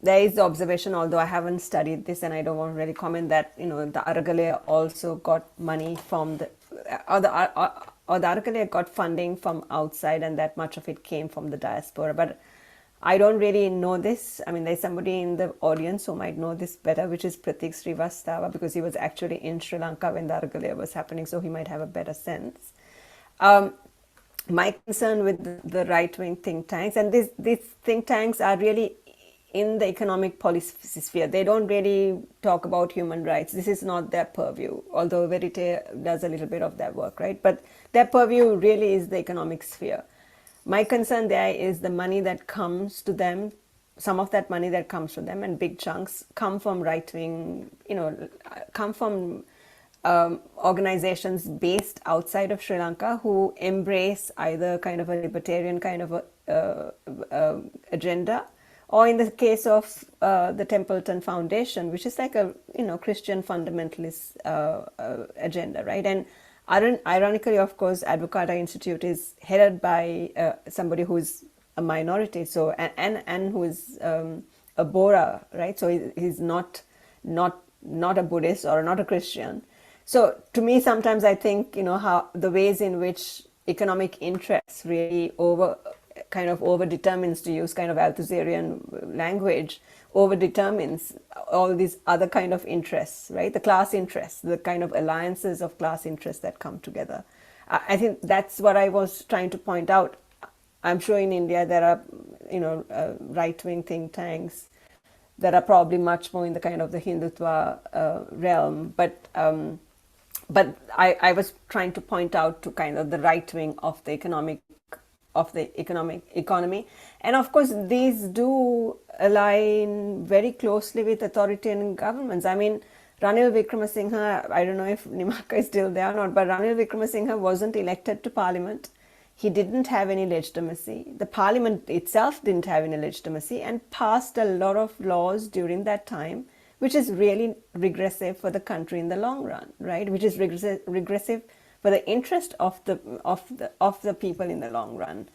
there is the observation, although I haven't studied this and I don't want to really comment, that the Aragale also got money from the Aragale got funding from outside, and that much of it came from the diaspora. But I don't really know this. I mean, there's somebody in the audience who might know this better, which is Pratik Srivastava, because he was actually in Sri Lanka when the Aragale was happening, so he might have a better sense. My concern with the right-wing think tanks, and these think tanks are really in the economic policy sphere. They don't really talk about human rights. This is not their purview, although Verite does a little bit of that work, right? But their purview really is the economic sphere. My concern there is the money that comes to them, some of that money that comes to them, and big chunks come from right-wing, come from organizations based outside of Sri Lanka who embrace either kind of a libertarian kind of a agenda, or in the case of the Templeton Foundation, which is like a Christian fundamentalist agenda, right? And ironically, of course, Advocata Institute is headed by somebody who's a minority, so and who is a Bora, right? So he's not a Buddhist or not a Christian. So to me, sometimes I think how the ways in which economic interests really over determines, to use kind of Althusserian language, over determines all these other kind of interests, right? The class interests, the kind of alliances of class interests that come together. I think that's what I was trying to point out. I'm sure in India there are, right-wing think tanks that are probably much more in the kind of the Hindutva realm, but I was trying to point out to kind of the right wing of the economy, and of course these do align very closely with authoritarian governments. I mean, Ranil Wickremesinghe, I don't know if Nimaka is still there or not, but Ranil Wickremesinghe wasn't elected to parliament. He didn't have any legitimacy. The parliament itself didn't have any legitimacy, and passed a lot of laws during that time, which is really regressive for the country in the long run, right? Which is regressive for the interest of the people in the long run.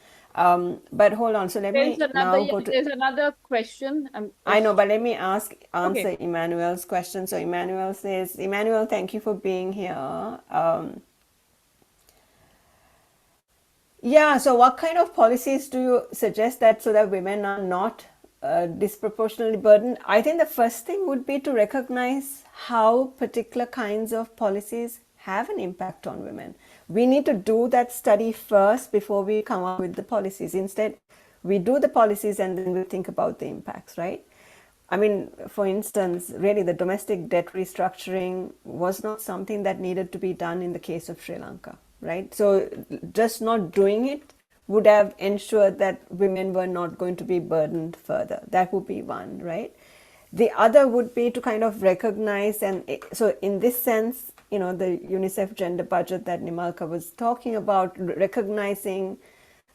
But hold on, so let me now go to. There's another question. I know, but let me answer Emmanuel's question. So Emmanuel says, Emmanuel, thank you for being here. Yeah, so what kind of policies do you suggest that so that women are not disproportionately burdened? I think the first thing would be to recognize how particular kinds of policies have an impact on women. We need to do that study first before we come up with the policies. Instead, we do the policies and then we think about the impacts, right? I mean, for instance, really the domestic debt restructuring was not something that needed to be done in the case of Sri Lanka, right? So just not doing it would have ensured that women were not going to be burdened further. That would be one, right? The other would be to kind of recognize, and so in this sense, the UNICEF gender budget that Nimalka was talking about, recognizing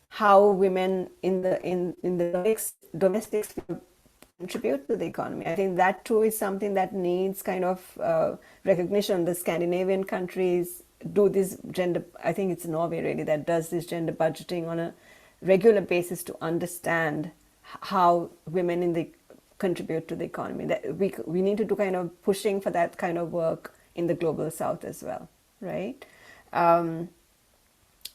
how women in the domestic sphere contribute to the economy. I think that too is something that needs kind of recognition. The Scandinavian countries do this gender, I think it's Norway really that does this gender budgeting on a regular basis to understand how women contribute to the economy. That we need to do kind of pushing for that kind of work in the global south as well, right?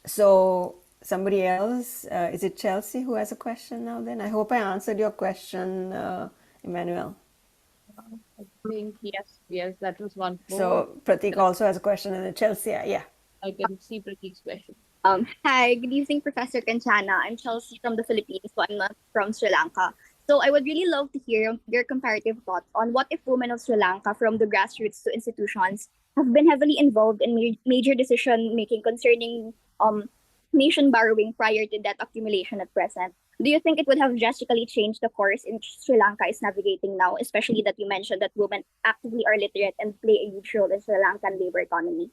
So somebody else, is it Chelsea who has a question now then? I hope I answered your question, Emmanuel. I think yes, that was one. So Pratik also has a question, and then Chelsea, yeah. I can see Pratik's question. Hi, good evening, Professor Kanchana. I'm Chelsea from the Philippines, so I'm not from Sri Lanka. So I would really love to hear your comparative thoughts on what if women of Sri Lanka, from the grassroots to institutions, have been heavily involved in major decision making concerning nation borrowing prior to debt accumulation at present. Do you think it would have drastically changed the course in Sri Lanka is navigating now, especially that you mentioned that women actively are literate and play a huge role in Sri Lankan labor economy?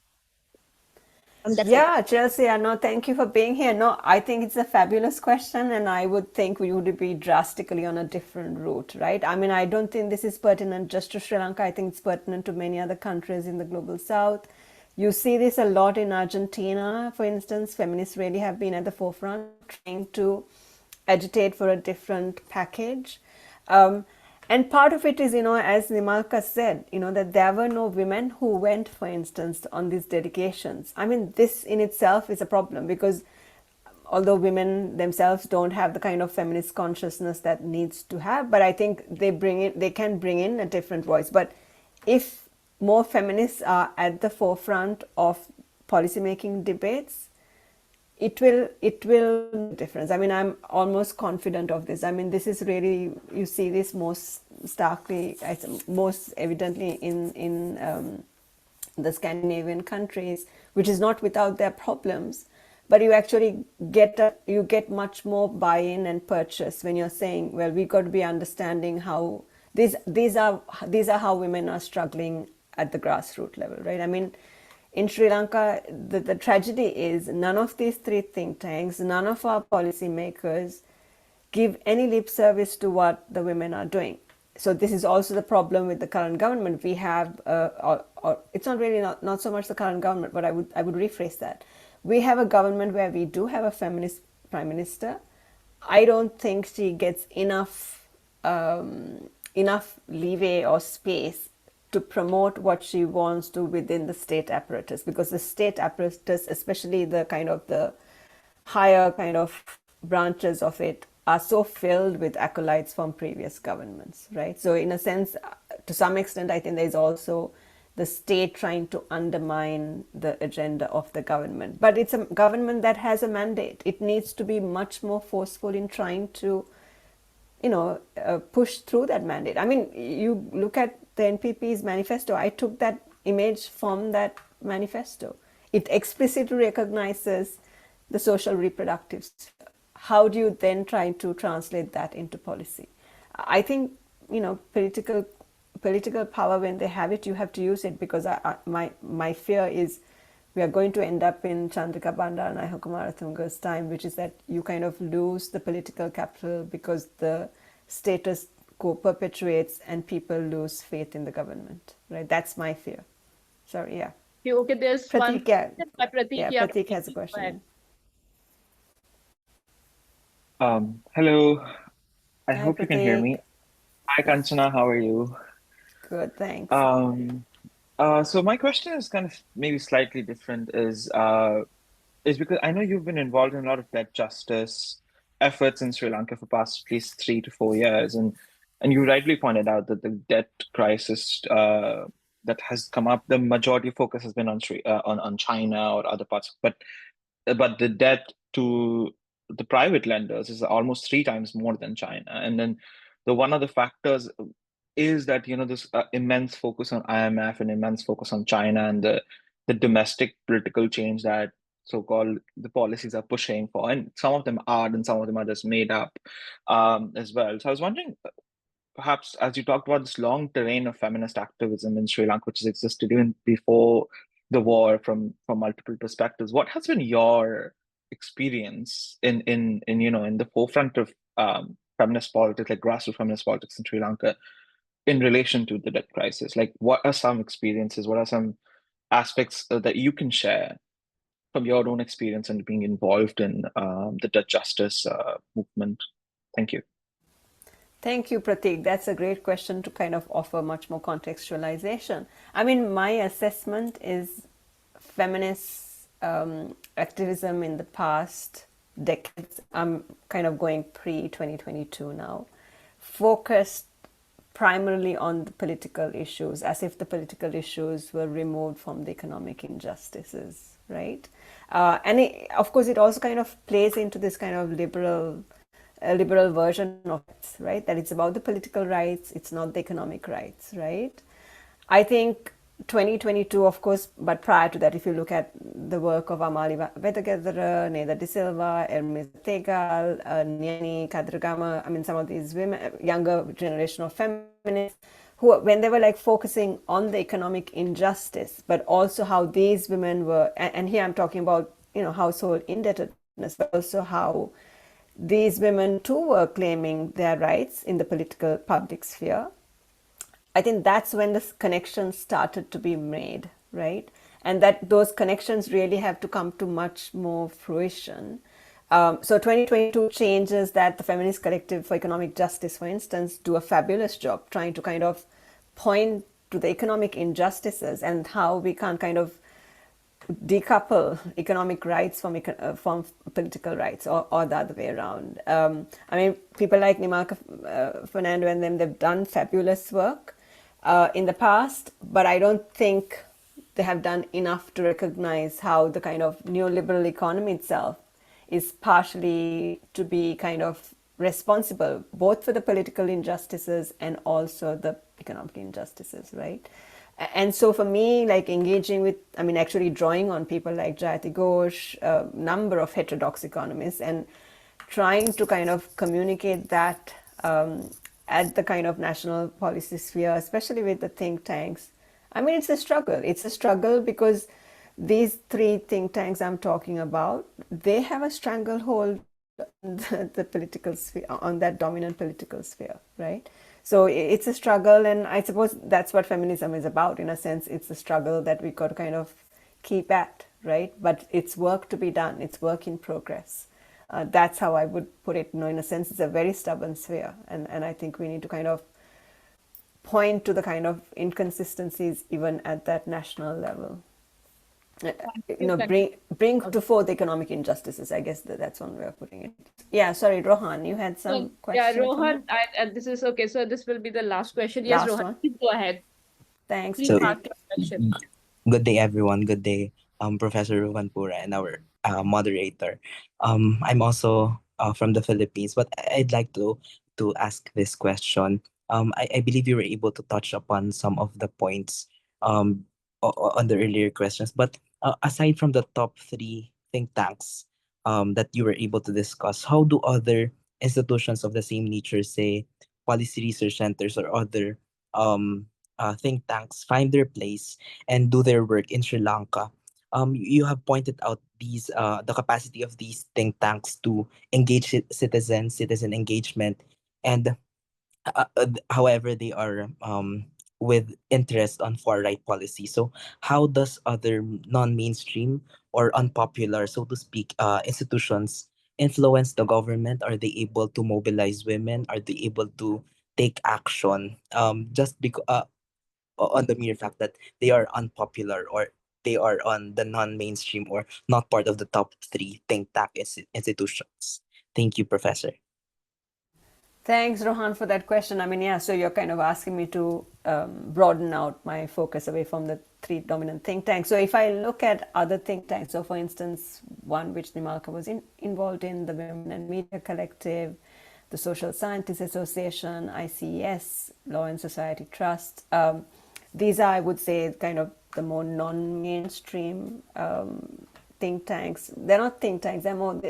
Yeah, Chelsea, no, thank you for being here. No, I think it's a fabulous question, and I would think we would be drastically on a different route, right? I mean, I don't think this is pertinent just to Sri Lanka. I think it's pertinent to many other countries in the global south. You see this a lot in Argentina, for instance. Feminists really have been at the forefront trying to agitate for a different package. And part of it is, as Nimalka said, that there were no women who went, for instance, on these dedications. I mean, this in itself is a problem because although women themselves don't have the kind of feminist consciousness that needs to have, but I think they can bring in a different voice. But if more feminists are at the forefront of policymaking debates, it will make a difference. I mean, I'm almost confident of this. I mean, this is really, you see this most starkly, most evidently in the Scandinavian countries, which is not without their problems, but you actually get much more buy-in and purchase when you're saying, well, we got to be understanding how these are how women are struggling at the grassroots level, right? I mean, in Sri Lanka, the tragedy is none of these three think tanks, none of our policymakers give any lip service to what the women are doing. So this is also the problem with the current government. We have, or it's not really not so much the current government, but I would rephrase that. We have a government where we do have a feminist prime minister. I don't think she gets enough leeway or space to promote what she wants to within the state apparatus, because the state apparatus, especially the higher kind of branches of it, are so filled with acolytes from previous governments, right? So in a sense, to some extent, I think there's also the state trying to undermine the agenda of the government. But it's a government that has a mandate. It needs to be much more forceful in trying to push through that mandate. I mean, you look at the NPP's manifesto. I took that image from that manifesto. It explicitly recognizes the social reproductive sphere. How do you then try to translate that into policy? I think, political power, when they have it, you have to use it, because my fear is we are going to end up in Chandrika Bandaranaike Kumaratunga's time, which is that you kind of lose the political capital because the status quo perpetuates and people lose faith in the government, right? That's my fear. Sorry, yeah. Okay, there's one. Pratik, yeah. Pratik, Yeah, yeah, Pratik has a go ahead. question. Hello. I Hi, hope you can hear Pratik. me. Hi, Kanchana. How are you? Good, thanks. So my question is kind of maybe slightly different, is because I know you've been involved in a lot of debt justice efforts in Sri Lanka for past at least 3 to 4 years, and you rightly pointed out that the debt crisis that has come up, the majority focus has been on China or other parts, but the debt to the private lenders is almost 3 times more than China. And then the one of the factors is that this immense focus on IMF and immense focus on China and the domestic political change that so-called the policies are pushing for, and some of them are, and some of them are just made up as well. So I was wondering, perhaps as you talked about this long terrain of feminist activism in Sri Lanka, which has existed even before the war from multiple perspectives, what has been your experience in the forefront of feminist politics, like grassroots feminist politics in Sri Lanka, in relation to the debt crisis? Like, what are some experiences? What are some aspects that you can share from your own experience and being involved in the debt justice movement? Thank you. Thank you, Pratik. That's a great question to kind of offer much more contextualization. I mean, my assessment is feminist activism in the past decades, I'm kind of going pre-2022 now, focused primarily on the political issues, as if the political issues were removed from the economic injustices, right? Of course, it also kind of plays into this kind of liberal version of it, right? That it's about the political rights, it's not the economic rights, right? I think 2022, of course, but prior to that, if you look at the work of Amali Vedagadara, Neda De Silva, Hermes Tegal, Niani Kadragama, I mean, some of these women, younger generation of feminists, who, when they were like focusing on the economic injustice, but also how these women were, and here I'm talking about, household indebtedness, but also how these women too were claiming their rights in the political public sphere. I think that's when the connections started to be made, right? And that those connections really have to come to much more fruition So 2022 changes that the Feminist Collective for Economic Justice, for instance, do a fabulous job trying to kind of point to the economic injustices and how we can't kind of decouple economic rights from political rights, or the other way around. I mean, people like Nimalka Fernando and them, they've done fabulous work in the past, but I don't think they have done enough to recognize how the kind of neoliberal economy itself is partially to be kind of responsible both for the political injustices and also the economic injustices, right? And so for me, like engaging with, I mean, actually drawing on people like Jayati Ghosh, a number of heterodox economists, and trying to kind of communicate that at the kind of national policy sphere, especially with the think tanks. I mean, it's a struggle. It's a struggle because these three think tanks I'm talking about, they have a stranglehold on the political sphere, on that dominant political sphere, right? So it's a struggle, and I suppose that's what feminism is about. In a sense, it's a struggle that we got to kind of keep at, right? But it's work to be done. It's work in progress. That's how I would put it. You know, in a sense, it's a very stubborn sphere, and I think we need to kind of point to the kind of inconsistencies even at that national level. You know, bring to forth economic injustices. I guess that's one way of putting it. Yeah, sorry, Rohan, you had some Yeah, question. Rohan, this is okay. So this will be the last question. Yes, Last Rohan, one. please go ahead. Thanks. Please ask your question. Good day, everyone. Good day, Professor Ruwanpura and our moderator. I'm also from the Philippines, but I'd like to ask this question. I believe you were able to touch upon some of the points on the earlier questions, but aside from the top three think tanks that you were able to discuss, how do other institutions of the same nature, say policy research centers or other think tanks, find their place and do their work in Sri Lanka? You have pointed out these the capacity of these think tanks to engage citizen engagement, and however they are with interest on far right policy. So how does other non-mainstream or unpopular, so to speak, institutions influence the government? Are they able to mobilize women? Are they able to take action just because on the mere fact that they are unpopular, or they are on the non-mainstream or not part of the top three think tank institutions? Thank you, Professor. Thanks, Rohan, for that question. I mean, yeah, so you're kind of asking me to broaden out my focus away from the three dominant think tanks. So if I look at other think tanks, so for instance, one which Nimalka was involved in, the Women and Media Collective, the Social Scientists Association, ICES, Law and Society Trust, these are, I would say, kind of the more non-mainstream think tanks. They're not think tanks, they're more,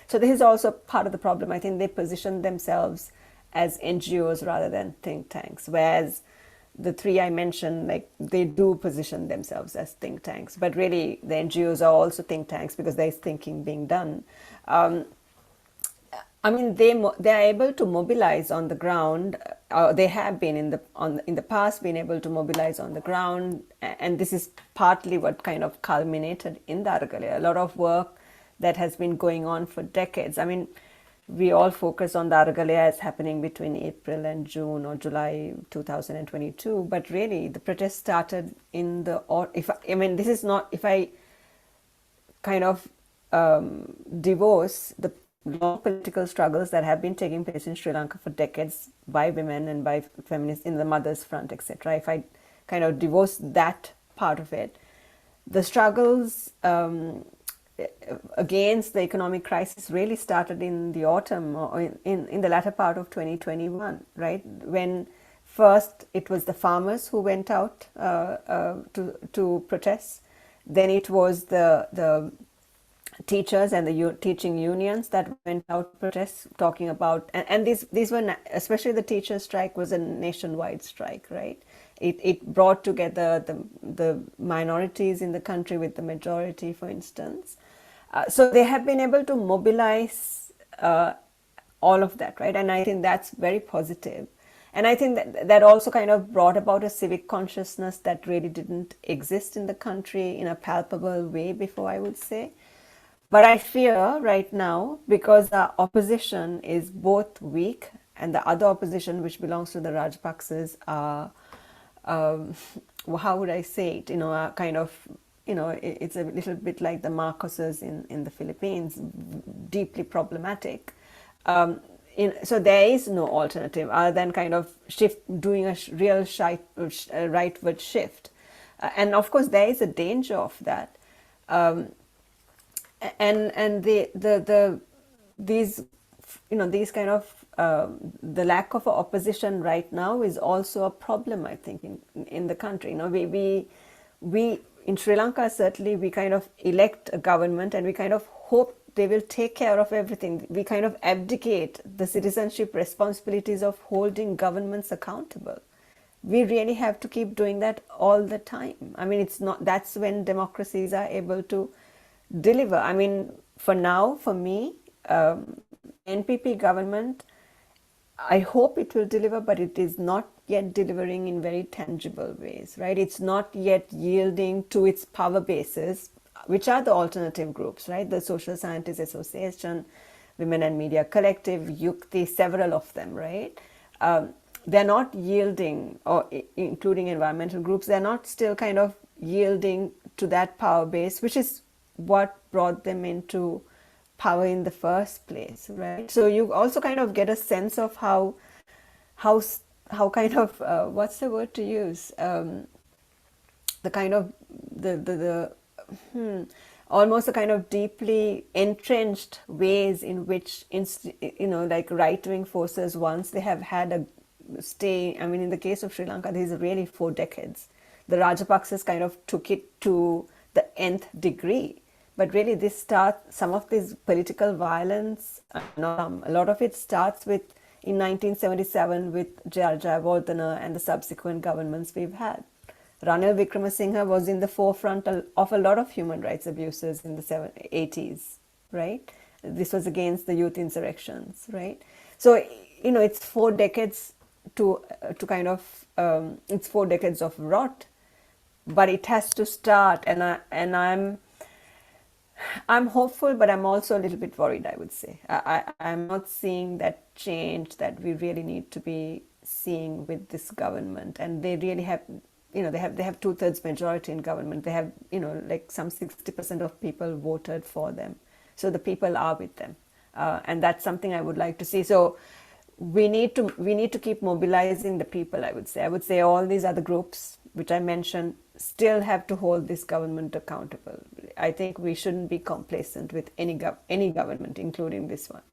so this is also part of the problem. I think they position themselves as NGOs rather than think tanks, whereas the three I mentioned, like, they do position themselves as think tanks, but really the NGOs are also think tanks because there's thinking being done. I mean, they are able to mobilize on the ground. They have been in the past been able to mobilize on the ground, and this is partly what kind of culminated in the Aragalaya. A lot of work that has been going on for decades. I mean, we all focus on the Aragalaya as happening between April and June or July 2022, but really the protest started in the, or if I mean, this is not, if I kind of divorce the long political struggles that have been taking place in Sri Lanka for decades by women and by feminists in the Mothers Front, etc. If I kind of divorce that part of it, the struggles against the economic crisis really started in the autumn or in the latter part of 2021, right? When first it was the farmers who went out to protest, then it was the teachers and the teaching unions that went out to protest, talking about, and these were, especially the teachers' strike was a nationwide strike, right? It brought together the minorities in the country with the majority, for instance. So they have been able to mobilize all of that, right? And I think that's very positive. And I think that also kind of brought about a civic consciousness that really didn't exist in the country in a palpable way before, I would say. But I fear right now, because our opposition is both weak and the other opposition, which belongs to the Rajapaksas, are, how would I say it, kind of, it's a little bit like the Marcoses in the Philippines, deeply problematic. So there is no alternative other than kind of doing a real rightward shift. And of course, there is a danger of that. And these these kind of the lack of opposition right now is also a problem, I think, in the country. We in Sri Lanka, certainly we kind of elect a government and we kind of hope they will take care of everything. We kind of abdicate the citizenship responsibilities of holding governments accountable. We really have to keep doing that all the time. I mean, it's not, that's when democracies are able to deliver. I mean, for now, for me, NPP government, I hope it will deliver, but it is not yet delivering in very tangible ways, right? It's not yet yielding to its power bases, which are the alternative groups, right? The Social Scientists Association, Women and Media Collective, Yukti, several of them, right? They're not yielding, or including environmental groups, they're not still kind of yielding to that power base, which is what brought them into power in the first place, right? So you also kind of get a sense of how kind of what's the word to use, the kind of almost a kind of deeply entrenched ways in which like right-wing forces, once they have had a stay, I mean, in the case of Sri Lanka, these are really 4 decades. The Rajapaksas kind of took it to the nth degree. But really, some of this political violence, a lot of it starts with, in 1977, with J.R. Jayawardena and the subsequent governments we've had. Ranil Wickremesinghe was in the forefront of a lot of human rights abuses in the 80s, right? This was against the youth insurrections, right? So, it's 4 decades to kind of, it's 4 decades of rot, but it has to start, and I'm hopeful, but I'm also a little bit worried, I would say. I'm not seeing that change that we really need to be seeing with this government. And they really have, they have 2/3 majority in government. They have, like some 60% of people voted for them. So the people are with them. And that's something I would like to see. So we need to keep mobilizing the people, I would say. I would say all these other groups, which I mentioned, still have to hold this government accountable. I think we shouldn't be complacent with any government, including this one.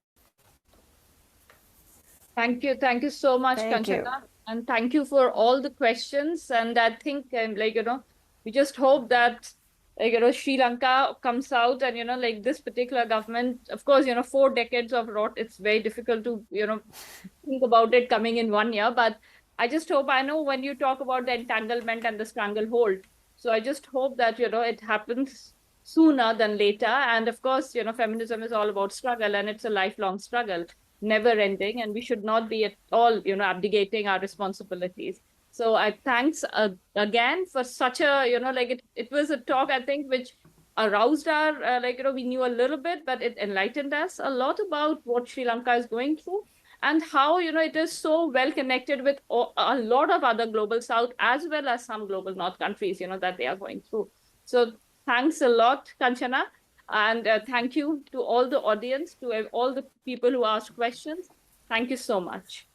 Thank you so much, Kanchana, and thank you for all the questions. And I think, we just hope that Sri Lanka comes out, and like this particular government, of course, 4 decades of rot, it's very difficult to think about it coming in 1 year. But I just hope, I know when you talk about the entanglement and the stranglehold, so I just hope that it happens sooner than later. And of course, feminism is all about struggle, and it's a lifelong struggle, never ending, and we should not be at all abdicating our responsibilities. So I thanks again for such a it was a talk, I think, which aroused our we knew a little bit, but it enlightened us a lot about what Sri Lanka is going through, and how it is so well connected with a lot of other global south, as well as some global north countries that they are going through. So thanks a lot, Kanchana. And thank you to all the audience, to all the people who asked questions. Thank you so much.